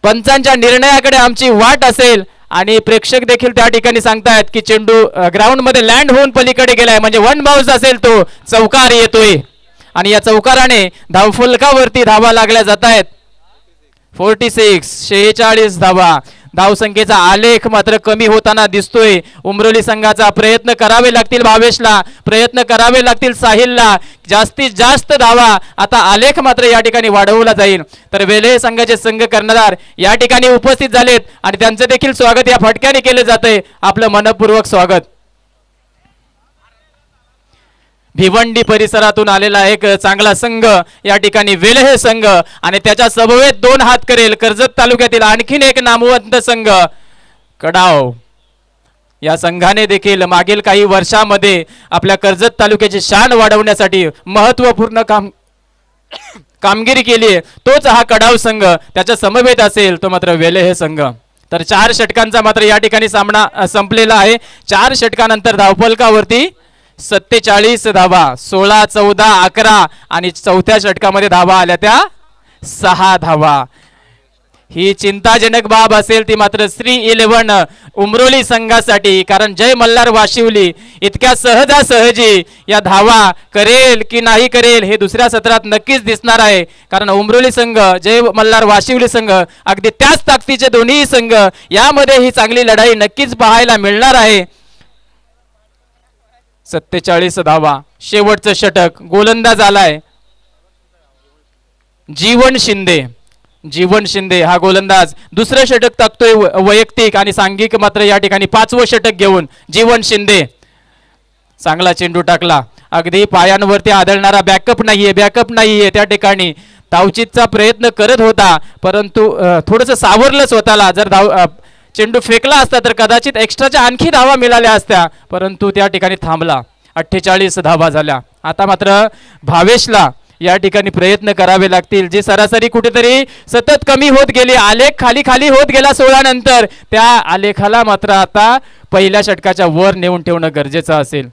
पंचांच्या निर्णयाकडे आमची वाट असेल आणि प्रेक्षक देखील त्या ठिकाणी सांगतायत की चेंडू ग्राउंड मध्ये लँड होऊन पलीकडे गेलाय म्हणजे 1 बाउन्स असेल तो. चौकार येतोय आणि या चौकाराने धावफलकावरती धावा लागल्या जात आहेत. 46 धावा. धावसंख्येचा आलेख मात्र कमी होताना दिसतोय. उमरोली संघाचा प्रयत्न करावे लागतील. भावेशला प्रयत्न करावे लागतील. साहिलला जास्तीत जास्त धावा. आता आलेख मात्र या ठिकाणी वाढवला जाईल. तर वेले संघाचे संघ कर्णधार या ठिकाणी उपस्थित झालेत आणि त्यांचं देखील स्वागत या फटक्याने केले जाते. आपलं मनपूर्वक स्वागत. भिवंडी परिसरातून आलेला एक चांगला संघ या ठिकाणी वेलहे संघ आणि त्याच्या समवेत 2 हात करेल कर्जत तालुक्यातील आणखीन एक नामवंत संघ कडाव. या संघाने देखील मागील काही वर्षामध्ये आपल्या कर्जत तालुक्याची शान वाढवण्यासाठी महत्त्वपूर्ण कामगिरी केली आहे. तोच हा कडाव संघ त्याच्या समवेत असेल तो मात्र वेले हे संघ. तर 4 षटकांचा मात्र या ठिकाणी सामना संपलेला आहे. 4 षटकानंतर धावफलकावरती 47 धावा, 16, 14, 11 आणि चौथ्या षटकामध्ये धावा आल्या त्या 6 धावा. ही चिंताजनक बाब असेल ती मात्र श्री 11 उमरोली संघासाठी, कारण जय मल्हार वाशिवली इतक्या सहजासहजी या धावा करेल की नाही करेल हे दुसऱ्या सत्रात नक्कीच दिसणार आहे. कारण उमरोली संघ, जय मल्हार वाशिवली संघ अगदी त्याच ताकदीचे दोन्ही संघ, यामध्ये ही चांगली लढाई नक्कीच पाहायला मिळणार आहे. 47 धावा, शेवटचं षटक, गोलंदाज आलाय जीवन शिंदे. जीवन शिंदे हा गोलंदाज दुसरं षटक टाकतोय वैयक्तिक आणि सांघिक मात्र या ठिकाणी 5वं षटक घेऊन जीवन शिंदे. चांगला चेंडू टाकला, अगदी पायांवरती आदळणारा बॅकअप नाहीये त्या ठिकाणी. धावचीतचा प्रयत्न करत होता परंतु थोडंसं सावरलं स्वतःला. जर चेंडू फेकला असता तर कदाचित एक्स्ट्राच्या आणखी धावा मिळाल्या असत्या, परंतु त्या ठिकाणी थांबला. 48 धावा झाल्या. आता मात्र भावेशला या ठिकाणी प्रयत्न करावे लागतील. जी सरासरी कुठेतरी सतत कमी होत गेली, आलेख खाली खाली होत गेला 16 नंतर, त्या आलेखाला मात्र आता पहिल्या षटकाच्या वर नेऊन ठेवणं गरजेचं असेल.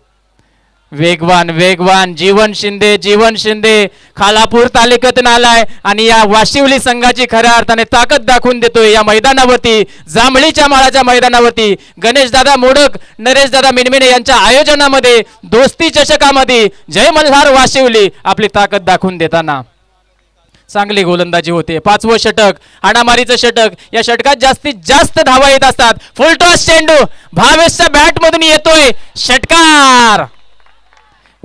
वेगवान वेगवान जीवन शिंदे खालापूर तालुक्यातून आलाय आणि या वाशिवली संघाची खऱ्या अर्थाने ताकद दाखवून देतोय. या मैदानावरती, जांभळीच्या माळाच्या मैदानावरती गणेशदादा मोडक, नरेशदादा मिनमिने यांच्या आयोजनामध्ये दोस्ती चषकामध्ये जय मल्हार वाशिवली आपली ताकद दाखवून देताना चांगली गोलंदाजी होते. 5वं षटक, हाणामारीचं षटक. या षटकात जास्तीत जास्त धावा येत असतात. फुलटॉस चेंडू भावेशच्या बॅट मधून येतोय, षटकार.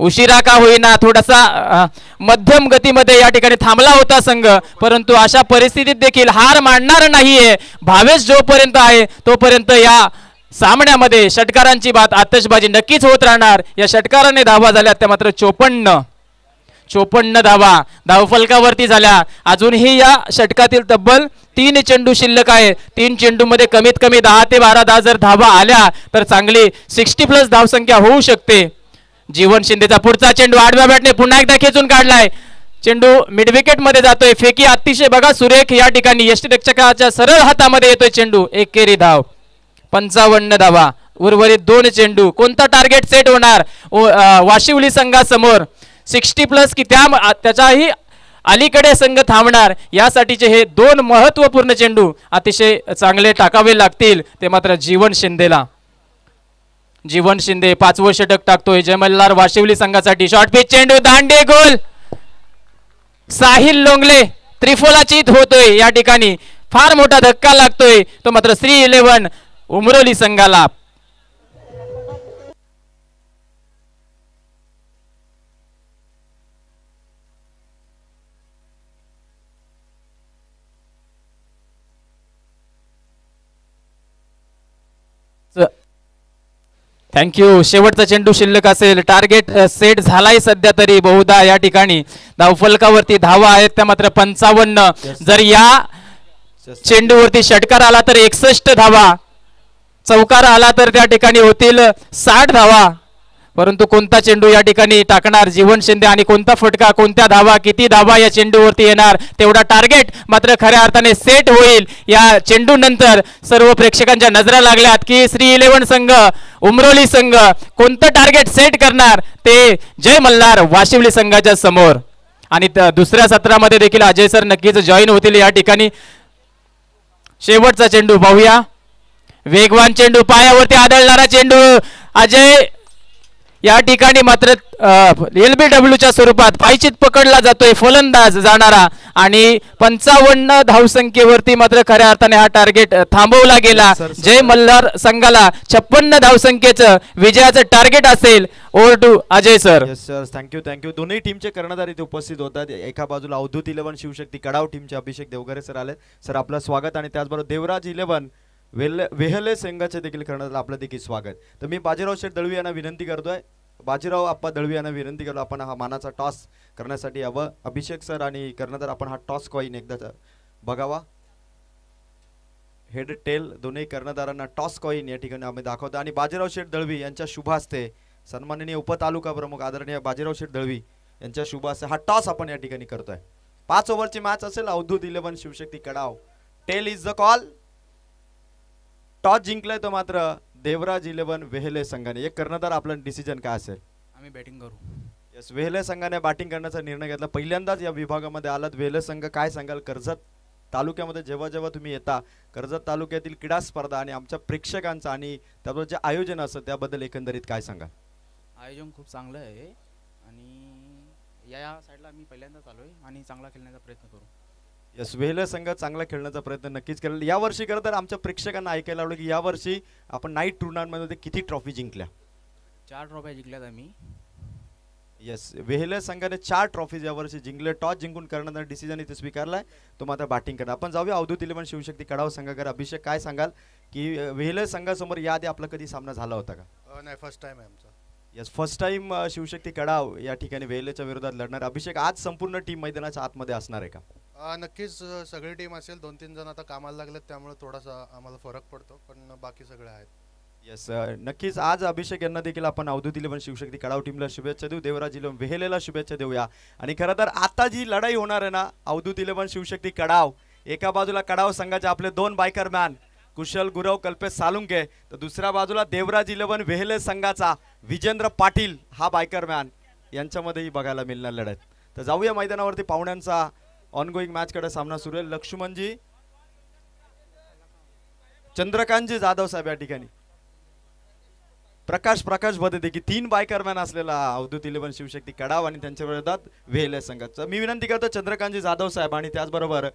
उशिरा का होईना, थोडासा मध्यम गतीमध्ये या ठिकाणी थांबला होता संघ, परंतु अशा परिस्थितीत देखील हार मानणार नाहीये. भावेश जोपर्यंत आहे तोपर्यंत या सामन्यामध्ये षटकारांची बात, आतषबाजी नक्कीच होत राहणार. या षटकाराने धावा झाल्या त्या मात्र 54 धावा धावफलकावरती झाल्या. अजूनही या षटकातील तब्बल 3 चेंडू शिल्लक आहे. 3 चेंडूमध्ये कमीत कमी 10 ते 12 जर धावा आल्या तर चांगली 60+ धावसंख्या होऊ शकते. जीवन शिंदेचा पुढचा चेंडू आडव्या बॅटने पुन्हा एकदा खेचून काढलाय. चेंडू मिड विकेट मध्ये जातोय. फेकी अतिशय बघा सुरेख या ठिकाणी यष्टिरक्षकाच्या सरळ हातामध्ये येतोय चेंडू. 1 केरी धाव, 55 धावा, उर्वरित 2 चेंडू. कोणता टार्गेट सेट होणार वाशिवली संघासमोर? 60+ की त्याच्याही अलीकडे संघ थांबणार, यासाठीचे हे 2 महत्वपूर्ण चेंडू अतिशय चांगले टाकावे लागतील. ते मात्र जीवन शिंदेला. जीवन शिंदे 5वं षटक टाकतोय जय मल्हार वाशिवली संघासाठी. शॉर्ट पिच चेंडू, दांडे गोल. साहिल लोंगले त्रिफोलाचीत होतोय या ठिकाणी. फार मोठा धक्का लागतोय तो मात्र श्री 11 उमरोली संघाला. थँक्यू. शेवटचा चेंडू शिल्लक असेल. टार्गेट सेट झालाय सध्या तरी बहुधा या ठिकाणी. धावफलकावरती धावा आहेत त्या मात्र 55. जर या चेंडूवरती षटकार आला तर 61 धावा, चौकार आला तर त्या ठिकाणी होतील 60 धावा. परंतु कोणता चेंडू या ठिकाणी टाकणार जीवन शिंदे आणि कोणता फटका, कोणत्या धावा, किती धावा या चेंडूवरती येणार, तेवढा टार्गेट मात्र खऱ्या अर्थाने सेट होईल. या चेंडू नंतर सर्व प्रेक्षकांच्या नजरा लागल्यात की श्री 11 संघ, उमरोली संघ कोणतं टार्गेट सेट करणार ते जय मल्हार वाशिवली संघाच्या समोर. आणि दुसऱ्या सत्रामध्ये देखील अजय सर नक्कीच जॉईन होतील या ठिकाणी. शेवटचा चेंडू पाहूया. वेगवान चेंडू, पायावरती आदळणारा चेंडू. अजय या ठिकाणी मात्र LBWच्या स्वरूपात पायचीत पकडला जातोय फलंदाज जाणारा आणि 55 धावसंख्येवरती मात्र खऱ्या अर्थाने हा टार्गेट थांबवला गेला. जय मल्हार संघाला 56 धावसंख्येचं विजयाचं टार्गेट असेल. Over to Ajay sir. Yes sir, thank you. दोन्ही टीमचे कर्णधार इथे उपस्थित होतात. एका बाजूला अवधूत 11 शिवशक्ती कडाव टीमचे अभिषेक देवघरे सर आले. सर आपलं स्वागत. आणि त्याचबरोबर देवराज 11 वेहले संघाचे देखील कर्णधार आपलं देखील स्वागत. तर मी बाजीराव शेठ दळवी यांना विनंती करतोय, बाजीराव आप्पा दळवी यांना विनंती करतो आपण हा मानाचा टॉस करण्यासाठी यावं. अभिषेक सर आणि कर्णधार आपण हा टॉस कॉइन एकदा बघावा. हेड टेल दोन्ही कर्णधारांना टॉस कॉईन या ठिकाणी आम्ही दाखवतो आणि बाजीराव शेठ दळवी यांच्या शुभ हस्ते सन्माननीय उपतालुका प्रमुख आदरणीय बाजीराव शेठ दळवी यांच्या शुभ हस्ते हा टॉस आपण या ठिकाणी करतोय. 5 ओव्हरची मॅच असेल. Avdhut 11 Shivshakti Kadav. Tail is the call. Toss जिंकलाय तो मात्र देवराज 11 वेहेले संघाने. एक कर्णधार आपला डिसिजन काय असेल? आम्ही बॅटिंग करू. यस, वेहेले संघाने बॅटिंग करण्याचा निर्णय घेतला. पहिल्यांदाच या विभागामध्ये आलात वेहेले संघ. काय सांगाल कर्जत तालुक्यामध्ये जेव्हा जेव्हा तुम्ही येता कर्जत तालुक्यातील क्रीडा स्पर्धा आणि आमच्या प्रेक्षकांचा आणि त्याबरोबर जे आयोजन असतं त्याबद्दल एकंदरीत काय सांगाल? आयोजन खूप चांगलं आहे आणि या साईडला आम्ही पहिल्यांदाच आलोय आणि चांगला खेळण्याचा प्रयत्न करू. यस, वेहेले संघ चांगला खेळण्याचा प्रयत्न नक्कीच करेल. यावर्षी खरं तर आमच्या प्रेक्षकांना ऐकायला आवडेल की यावर्षी आपण नाईट टुर्नामेंटमध्ये किती ट्रॉफी जिंकल्या? 4 ट्रॉफ्या जिंकल्यात आम्ही. येस, वेहेले संघाने 4 ट्रॉफीज यावर्षी जिंकले. टॉस जिंकून करण्याचा डिसिजन इथे स्वीकारलाय तो मात्र बॅटिंग करणार. आपण जाऊया अवधूत 11 शिवशक्ती कडाव संघाकडे. अभिषेक काय सांगाल की वेहेले संघासमोर याआधी आपला कधी सामना झाला होता का? नाही, फर्स्ट टाइम आहे आमचा. Yes, first time Shivshakti Kadav या ठिकाणी वेहेलेच्या विरोधात लढणार. अभिषेक, आज संपूर्ण टीम मैदानाच्या आतमध्ये असणार आहे का? नक्कीच सगळी टीम असेल. 2-3 जण आता कामाला लागलेत त्यामुळे थोडासा आम्हाला फरक पडतो, पण बाकी सगळे आहेत. येस, नक्कीच आज अभिषेक यांना देखील आपण अवधूत 11 शिवशक्ती कडाव टीमला शुभेच्छा देऊ. देवराज 11 वेहेलेला शुभेच्छा देऊया. आणि खरं तर आता जी लढाई होणार आहे ना अवधूत 11 शिवशक्ती कडाव, एका बाजूला कडाव संघाचे आपले 2 बायकर मॅन कुशल गुरव कल्पेश सालुंके, तर दुसऱ्या बाजूला देवराज 11 वेहेले संघाचा विजेंद्र पाटील हा बायकर मॅन, यांच्यामध्येही बघायला मिळणार लढत. तर जाऊया मैदानावरती. पाहुण्यांचा ऑनगोईंग मॅच कडे सामना सुरू आहे. लक्ष्मणजी चंद्रकांतजी जाधव साहेब या ठिकाणी. प्रकाश बदते की 3 बायकरमॅन असलेला अवधूत 11 शिवशक्ती कडाव आणि त्यांच्या विरोधात वेहेले संघाचा. मी विनंती करतो चंद्रकांतजी जाधव साहेब आणि त्याचबरोबर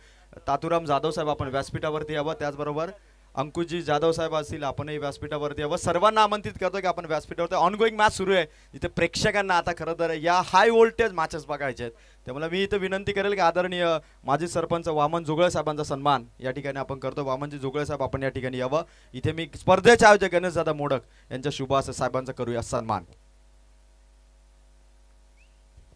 तातुराम जाधव साहेब आपण व्यासपीठावरती यावं. त्याचबरोबर अंकुशजी जाधव साहेब असतील आपणही व्यासपीठावरती यावं. सर्वांना आमंत्रित करतो की आपण व्यासपीठावरती ऑनगोईंग मॅच सुरू आहे जिथे प्रेक्षकांना आता खरं तर या हाय व्होल्टेज मॅचेस बघायचे आहेत. त्यामुळे मी इथं विनंती करेल की आदरणीय माजी सरपंच वामन जोगळे साहेबांचा सन्मान या ठिकाणी आपण करतो. वामनजी जोगळे साहेब आपण या ठिकाणी यावं. इथे मी स्पर्धेचे आयोजक गणेशदादा मोडक यांच्या शुभ हस्ते साहेबांचा करूया सन्मान.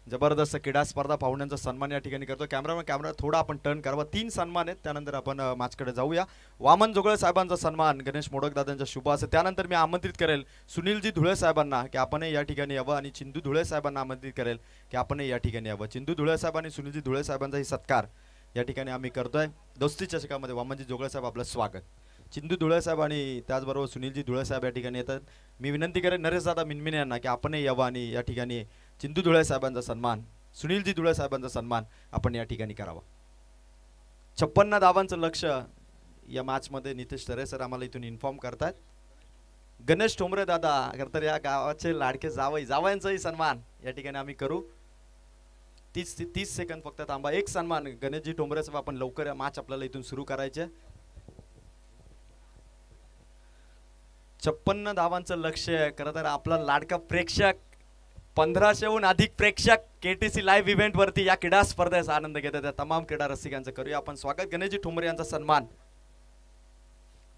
जबरदस्त क्रीडा स्पर्धा पाहुण्यांचा सन्मान या ठिकाणी करतो. कॅमेरा थोडा आपण टर्न करावा. 3 सन्मान आहेत. त्यानंतर आपण मॅचकडे जाऊया. वामन जोगळे साहेबांचा सन्मान गणेश मोडक दादांच्या शुभ हस्ते. त्यानंतर मी आमंत्रित करेल सुनीलजी धुळे साहेबांना की आपणही या ठिकाणी यावं आणि चिंदू धुळे साहेबांना आमंत्रित करेल की आपणही या ठिकाणी यावं. चिंदू धुळे साहेब आणि सुनीलजी धुळे साहेबांचाही सत्कार या ठिकाणी आम्ही करतोय. दोस्ती चषकामध्ये वामनजी जोगळे साहेब आपलं स्वागत. चिंदू धुळे साहेब आणि त्याचबरोबर सुनीलजी धुळे साहेब या ठिकाणी येतात. मी विनंती करेन नरेशदादा मिनमिने यांना की आपणही यावं आणि या ठिकाणी चिंदू धुळे साहेबांचा सन्मान, सुनीलजी धुळे साहेबांचा सन्मान आपण या ठिकाणी करावा. 56 धावांचं लक्ष या मॅचमध्ये नितेश तरे सर आम्हाला इथून इन्फॉर्म करतात. गणेश ठोंबरे दादा तर या गावाचे लाडके जावयांचाही सन्मान या ठिकाणी आम्ही करू. 30 सेकंद फक्त थांबा. एक सन्मान गणेशजी ठोंबरे साहेब आपण लवकर या मॅच आपल्याला इथून सुरू करायचे. 56 धावांचं लक्ष. खरं तर आपला लाडका प्रेक्षक 1500हून अधिक प्रेक्षक केटीसी लाईव्ह इव्हेंट वरती या क्रीडा स्पर्धेचा आनंद घेतात. त्या तमाम क्रीडा रसिकांचं करूया आपण स्वागत. गणेशजी ठोंबरे यांचा सन्मान.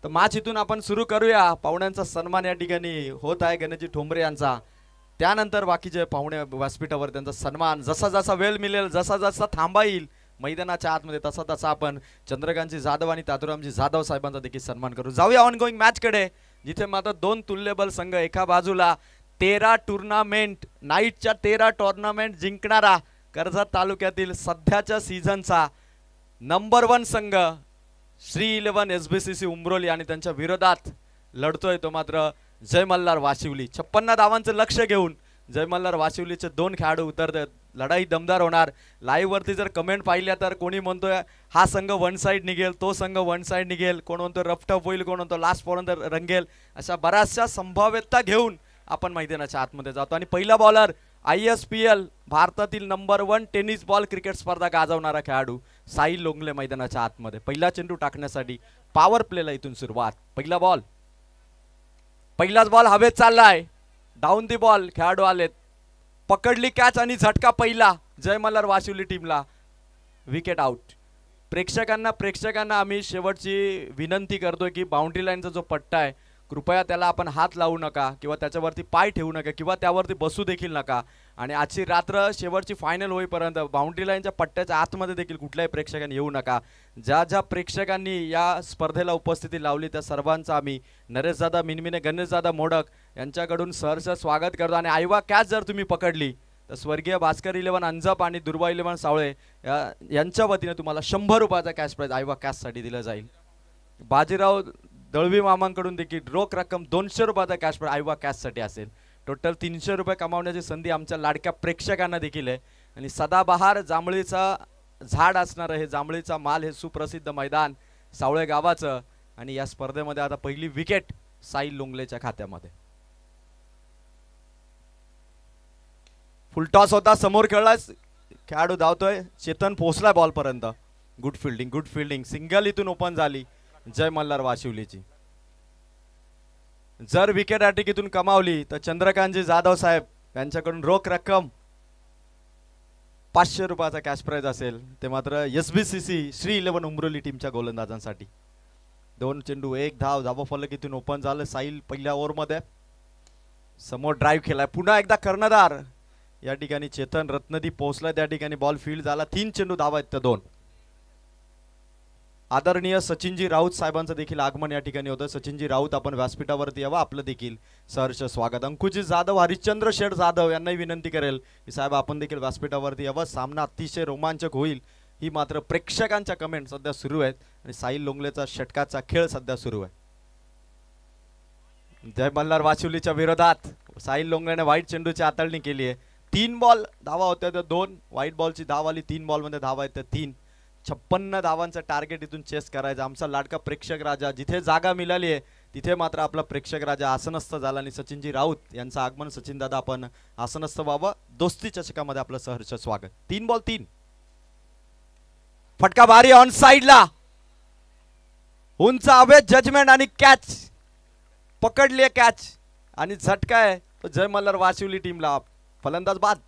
तर मॅच इथून आपण सुरू करूया. पाहुण्यांचा सन्मान या ठिकाणी होत आहे गणेशजी ठोंबरे यांचा. त्यानंतर बाकीचे पाहुणे व्यासपीठावर त्यांचा सन्मान. जसा जसा वेळ मिळेल, जसा जसा थांबा येईल मैदानाच्या आतमध्ये, तसा तसा आपण चंद्रकांतजी जाधव आणि तातुरामजी जाधव साहेबांचा देखील सन्मान करू. जाऊया ऑनगोईंग मॅच कडे जिथे मात्र 2 तुल्यबल संघ. एका बाजूला 13 टुर्नामेंट नाईटच्या 13 टुर्नामेंट जिंकणारा कर्जत तालुक्यातील सध्याच्या सीझनचा नंबर 1 संघ श्री 11 SBCC उमरोली आणि त्यांच्या विरोधात लढतोय तो मात्र जय मल्हार वाशिवली. 56 धावांचं लक्ष घेऊन जय मल्हार वाशिवलीचे 2 खेळाडू उतरतात. लढाई दमदार होणार. लाईव्ह वरती जर कमेंट पाहिल्या तर कोणी म्हणतोय हा संघ 1 साइड निघेल, तो संघ 1 साइड निघेल, कोण म्हणतो रफटफ होईल, कोण म्हणतो लास्ट पर्यंत रंगेल. अशा बऱ्याचशा संभाव्यता घेऊन आपण मैदानाच्या आतमध्ये जातो. आणि पहिला बॉलर ISPL भारतातील नंबर 1 टेनिस बॉल क्रिकेट स्पर्धा गाजवणारा खेळाडू साहिल लोंगले मैदानाच्या आतमध्ये. पहिला चेंडू टाकण्यासाठी पॉवर प्लेला इथून सुरुवात. पहिला बॉल, पहिलाच बॉल हवेत चाललाय. डाऊन दी बॉल खेळाडू आलेत. पकडली कॅच आणि झटका पहिला जय मल्हार वाशिवली टीमला. Wicket out. प्रेक्षकांना आम्ही शेवटची विनंती करतोय की बाउंड्री लाईनचा जो पट्टा आहे कृपया त्याला आपण हात लावू नका किंवा त्याच्यावरती पाय ठेवू नका किंवा त्यावरती बसू देखील नका. आणि आजची रात्र शेवटची फायनल होईपर्यंत बाउंड्री लाईनच्या पट्ट्याच्या आतमध्ये देखील कुठल्याही प्रेक्षकांनी येऊ नका. ज्या ज्या प्रेक्षकांनी या स्पर्धेला उपस्थिती लावली त्या सर्वांचं आम्ही नरेशदादा मिनमिने, गणेशदादा मोडक यांच्याकडून सहर्ष स्वागत करतो. आणि आयवा कॅच जर तुम्ही पकडली तर स्वर्गीय भास्कर 11 अंजप आणि दुर्वा 11 सावळे यांच्या वतीने तुम्हाला 100 रुपयाचा कॅश प्राइज आयवा कॅचसाठी दिलं जाईल. बाजीराव दळवी मामांकडून देखील रोख रक्कम 200 रुपयाचा कॅश प्राइज आयवा कॅचसाठी असेल. टोटल 300 रुपये कमावण्याची संधी आमच्या लाडक्या प्रेक्षकांना देखील आहे. आणि सदाबहार जांभळीचा झाड असणारं हे जांभळीचा माल हे सुप्रसिद्ध मैदान सावळे गावाचं. आणि या स्पर्धेमध्ये आता पहिली विकेट साई लोंगलेच्या खात्यामध्ये. फुलटॉस होता, समोर खेळलाय, खेळाडू धावतोय, चेतन पोहोचलाय बॉल पर्यंत. गुड फिल्डिंग सिंगल इथून ओपन झाली जय मल्हार वाशिवलीची. जर विकेट हॅट्रिक इथून कमावली तर चंद्रकांतजी जाधव साहेब यांच्याकडून रोख रक्कम 500 रुपयाचा कॅश प्राइज असेल. ते मात्र SBCC श्री 11 उमरोली टीमच्या गोलंदाजांसाठी. 2 चेंडू 1 धाव, धावा फलक इथून ओपन झालं. साईल पहिल्या ओव्हरमध्ये समोर ड्राईव्ह केलाय, पुन्हा एकदा कर्णधार या ठिकाणी चेतन रत्नदीप पोहोचला. त्या ठिकाणी बॉल फील्ड झाला. 3 चेंडू धावा आहेत त्या 2. आदरणीय सचिनजी राऊत साहेबांचं देखील आगमन या ठिकाणी होतं. सचिनजी राऊत आपण व्यासपीठावरती यावं, आपलं देखील सहर्ष स्वागत. अंकुजी जाधव, हरिश्चंद्र शेठ जाधव यांनाही विनंती करेल की साहेब आपण देखील व्यासपीठावरती यावं. सामना अतिशय रोमांचक होईल ही मात्र प्रेक्षकांच्या कमेंट सध्या सुरू आहेत. आणि साईल लोंगलेचा षटकाचा खेळ सध्या सुरू आहे. जय मल्हार वाशिवलीच्या विरोधात साईल लोंगलेने व्हाईट चेंडूची हाताळणी केली आहे. 3 बॉल धावा होत्या त्या 2, व्हाईट बॉलची धाव आली. 3 बॉलमध्ये धावा आहेत त्या 3. 56 धावांचं टार्गेट इथून चेस करायचं. आमचा लाडका प्रेक्षक राजा जिथे जागा मिळाली आहे तिथे मात्र आपला प्रेक्षक राजा आसनस्थ झाला. आणि सचिनजी राऊत यांचं आगमन. सचिन दादा आपण आसनस्थ व्हावं. दोस्ती चषकामध्ये आपलं सहर्ष स्वागत. 3 बॉल 3. फटका भारी ऑन साइडला, उंच हवेत जजमेंट आणि कॅच पकडली कॅच. आणि झटका आहे तो जय मल्हार वाशिवली टीमला. फलंदाज बाद.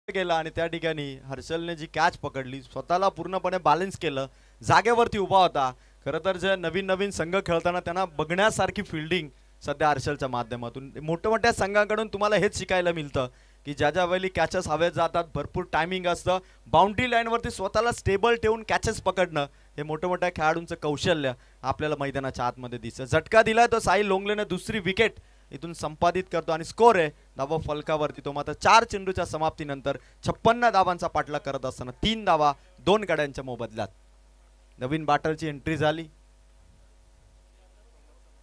गेला आणि त्या ठिकाणी हर्षलने जी कॅच पकडली, स्वतःला पूर्णपणे बॅलन्स केलं, जागेवरती उभा होता. खरं तर जे नवीन संघ खेळताना त्यांना बघण्यासारखी फिल्डिंग सध्या हर्षलच्या माध्यमातून मोठमोठ्या संघांकडून तुम्हाला हेच शिकायला मिळतं की ज्या ज्या वेळी कॅचेस हवेत जातात, भरपूर टायमिंग असतं. बाउंड्री लाईनवरती स्वतःला स्टेबल ठेवून कॅचेस पकडणं हे मोठमोठ्या खेळाडूंचं कौशल्य आपल्याला मैदानाच्या आतमध्ये दिसतं. झटका दिलाय तो साई लोंगलेने, दुसरी विकेट इथून संपादित करतो. आणि स्कोर आहे धावा फलकावरती तो मात्र 4 चेंडूच्या समाप्तीनंतर 56 धावांचा पाठलाग करत असताना 3 धावा 2 गड्यांच्या मोबदल्यात. नवीन बॅटरची एंट्री झाली.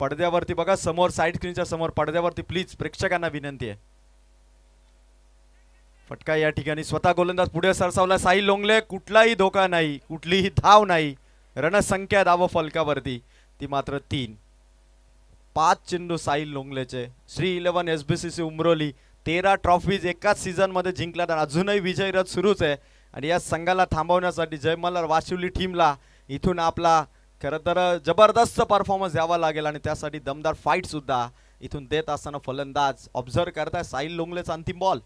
पडद्यावरती बघा, समोर साईड स्क्रीनच्या समोर पडद्यावरती प्लीज प्रेक्षकांना विनंती आहे. फटका या ठिकाणी स्वतः गोलंदाज पुढे सरसावला. साई लोंगले, कुठलाही धोका नाही, कुठलीही धाव नाही. रणसंख्या धावा फलकावरती ती मात्र 3. 5 चेंडू साईल लोंगलेचे. श्री 11 SBCC उमरोली 13 ट्रॉफीज एकाच सीझन मध्ये जिंकल्या तर अजूनही विजय रथ सुरूच आहे. आणि या संघाला थांबवण्यासाठी जय मल्हार वाशिवली टीमला इथून आपला खरं तर जबरदस्त परफॉर्मन्स द्यावा लागेल. आणि त्यासाठी दमदार फाईट सुद्धा इथून देत असताना फलंदाज ऑब्झर्व करताय साईल लोंगलेचा अंतिम बॉल.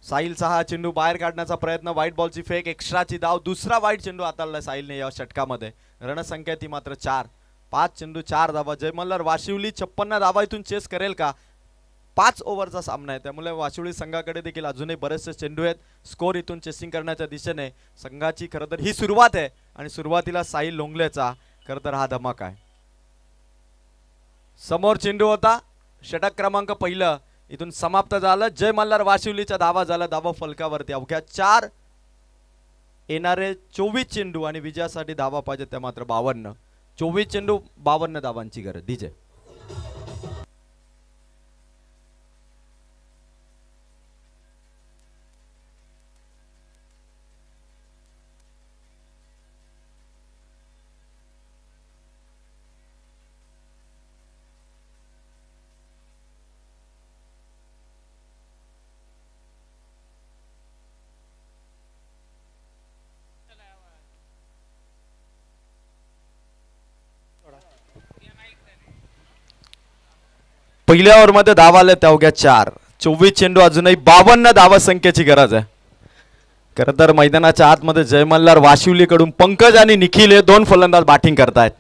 साहिलचा हा चेंडू बाहेर काढण्याचा प्रयत्न, व्हाईट बॉलची फेक, एक्स्ट्राची धाव. दुसरा व्हाईट चेंडू हाताळला साहिलने या षटकामध्ये. रणसंख्या ती मात्र 4. 5 चेंडू 4 धावा. जय मल्हार वाशिवली 56 धावा इथून चेस करेल का? 5 ओव्हरचा सामना आहे, त्यामुळे वाशिवली संघाकडे देखील अजूनही बरेचसे चेंडू आहेत. स्कोर इथून चेसिंग करण्याच्या दिशेने संघाची खरं तर ही सुरुवात आहे. आणि सुरुवातीला साहिल लोंगलेचा खरं तर हा धमाका आहे. समोर चेंडू होता, षटक क्रमांक पहिलं इथून समाप्त झालं. जय मल्हार वाशिवलीच्या धावा झाला धावा फलकावरती. अवघ्या 4 येणारे 24 चेंडू आणि विजयासाठी धावा पाहिजे त्या मात्र 52. 24 चेंडू 52 धावांची गरज. डीजे पहिल्या ओव्हरमध्ये धावा आल्या त्या अवघ्या 4. 24 चेंडू अजूनही 52 धावा संख्येची गरज आहे. खरं तर मैदानाच्या आतमध्ये जय मल्हार वाशिवलीकडून पंकज आणि निखिल हे 2 फलंदाज बॅटिंग करतायत.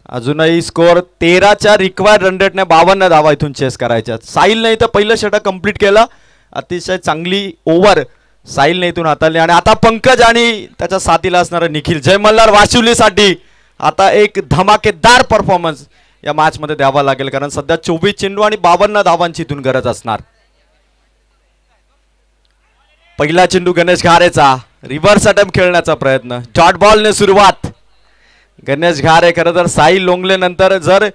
अजूनही स्कोअर 13च्या रिक्वायर्ड रन रेटने 52 धावा इथून चेस करायच्या. साहिलने इथं पहिलं षटक कंप्लीट केलं. अतिशय चांगली ओव्हर साहिलने इथून हाताळली आणि आता पंकज आणि त्याच्या साथीला असणारा निखिल जय मल्हार वाशिवलीसाठी आता एक धमाकेदार परफॉर्मन्स या मॅच मध्ये द्यावा लागेल, कारण सध्या 24 चेंडू आणि 52 धावांची इथून गरज असणार. पहिला चेंडू गणेश घारेचा, रिव्हर्स अटेम्प्ट खेळण्याचा प्रयत्न, डॉट बॉलने सुरुवात. गणेश घारे खरं तर साई लोंगले नंतर जर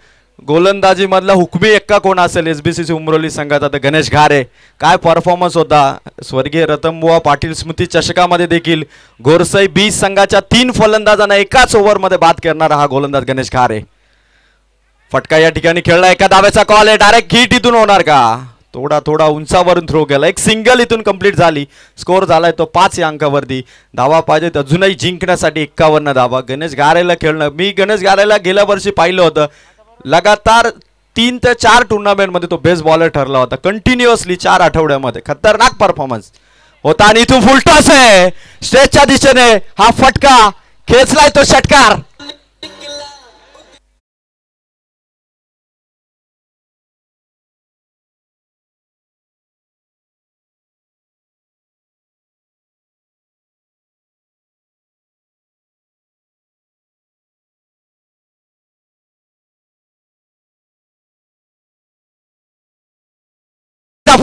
गोलंदाजी मधला हुकमी एक्का कोण असेल एसबीसीसी उमरोली संघाचा तर गणेश घारे. काय परफॉर्मन्स होता. स्वर्गीय रतनबुवा पाटील स्मृती चषकामध्ये देखील गोरसई 20 संघाच्या 3 फलंदाजांना एकाच ओव्हरमध्ये बाद करणारा हा गोलंदाज गणेश घारे. फटका या ठिकाणी खेळला. एका धावेचा कॉल आहे. डायरेक्ट हिट इथून होणार का. थोडा उंचावरून थ्रो गेला. एक सिंगल इथून कंप्लीट झाली. स्कोअर झालाय तो 5 या अंकावरती. धावा पाहिजे अजूनही जिंकण्यासाठी 51 धावा. गणेश घारेला खेळणं, मी गणेश घारेला गेल्या वर्षी पाहिलं होतं. लगातार 3 ते 4 टुर्नामेंट मध्ये तो बेस्ट बॉलर ठरला होता. कंटिन्युअसली 4 आठवड्यामध्ये खतरनाक परफॉर्मन्स होता. आणि इथून फुल टॉस आहे स्टेजच्या दिशेने. हा फटका खेचलाय तो षटकार.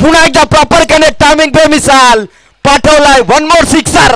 पुन्हा एकदा प्रॉपर कनेक्ट टायमिंग पे मिसाल पाठवलाय. 1 मोर सिक्सर.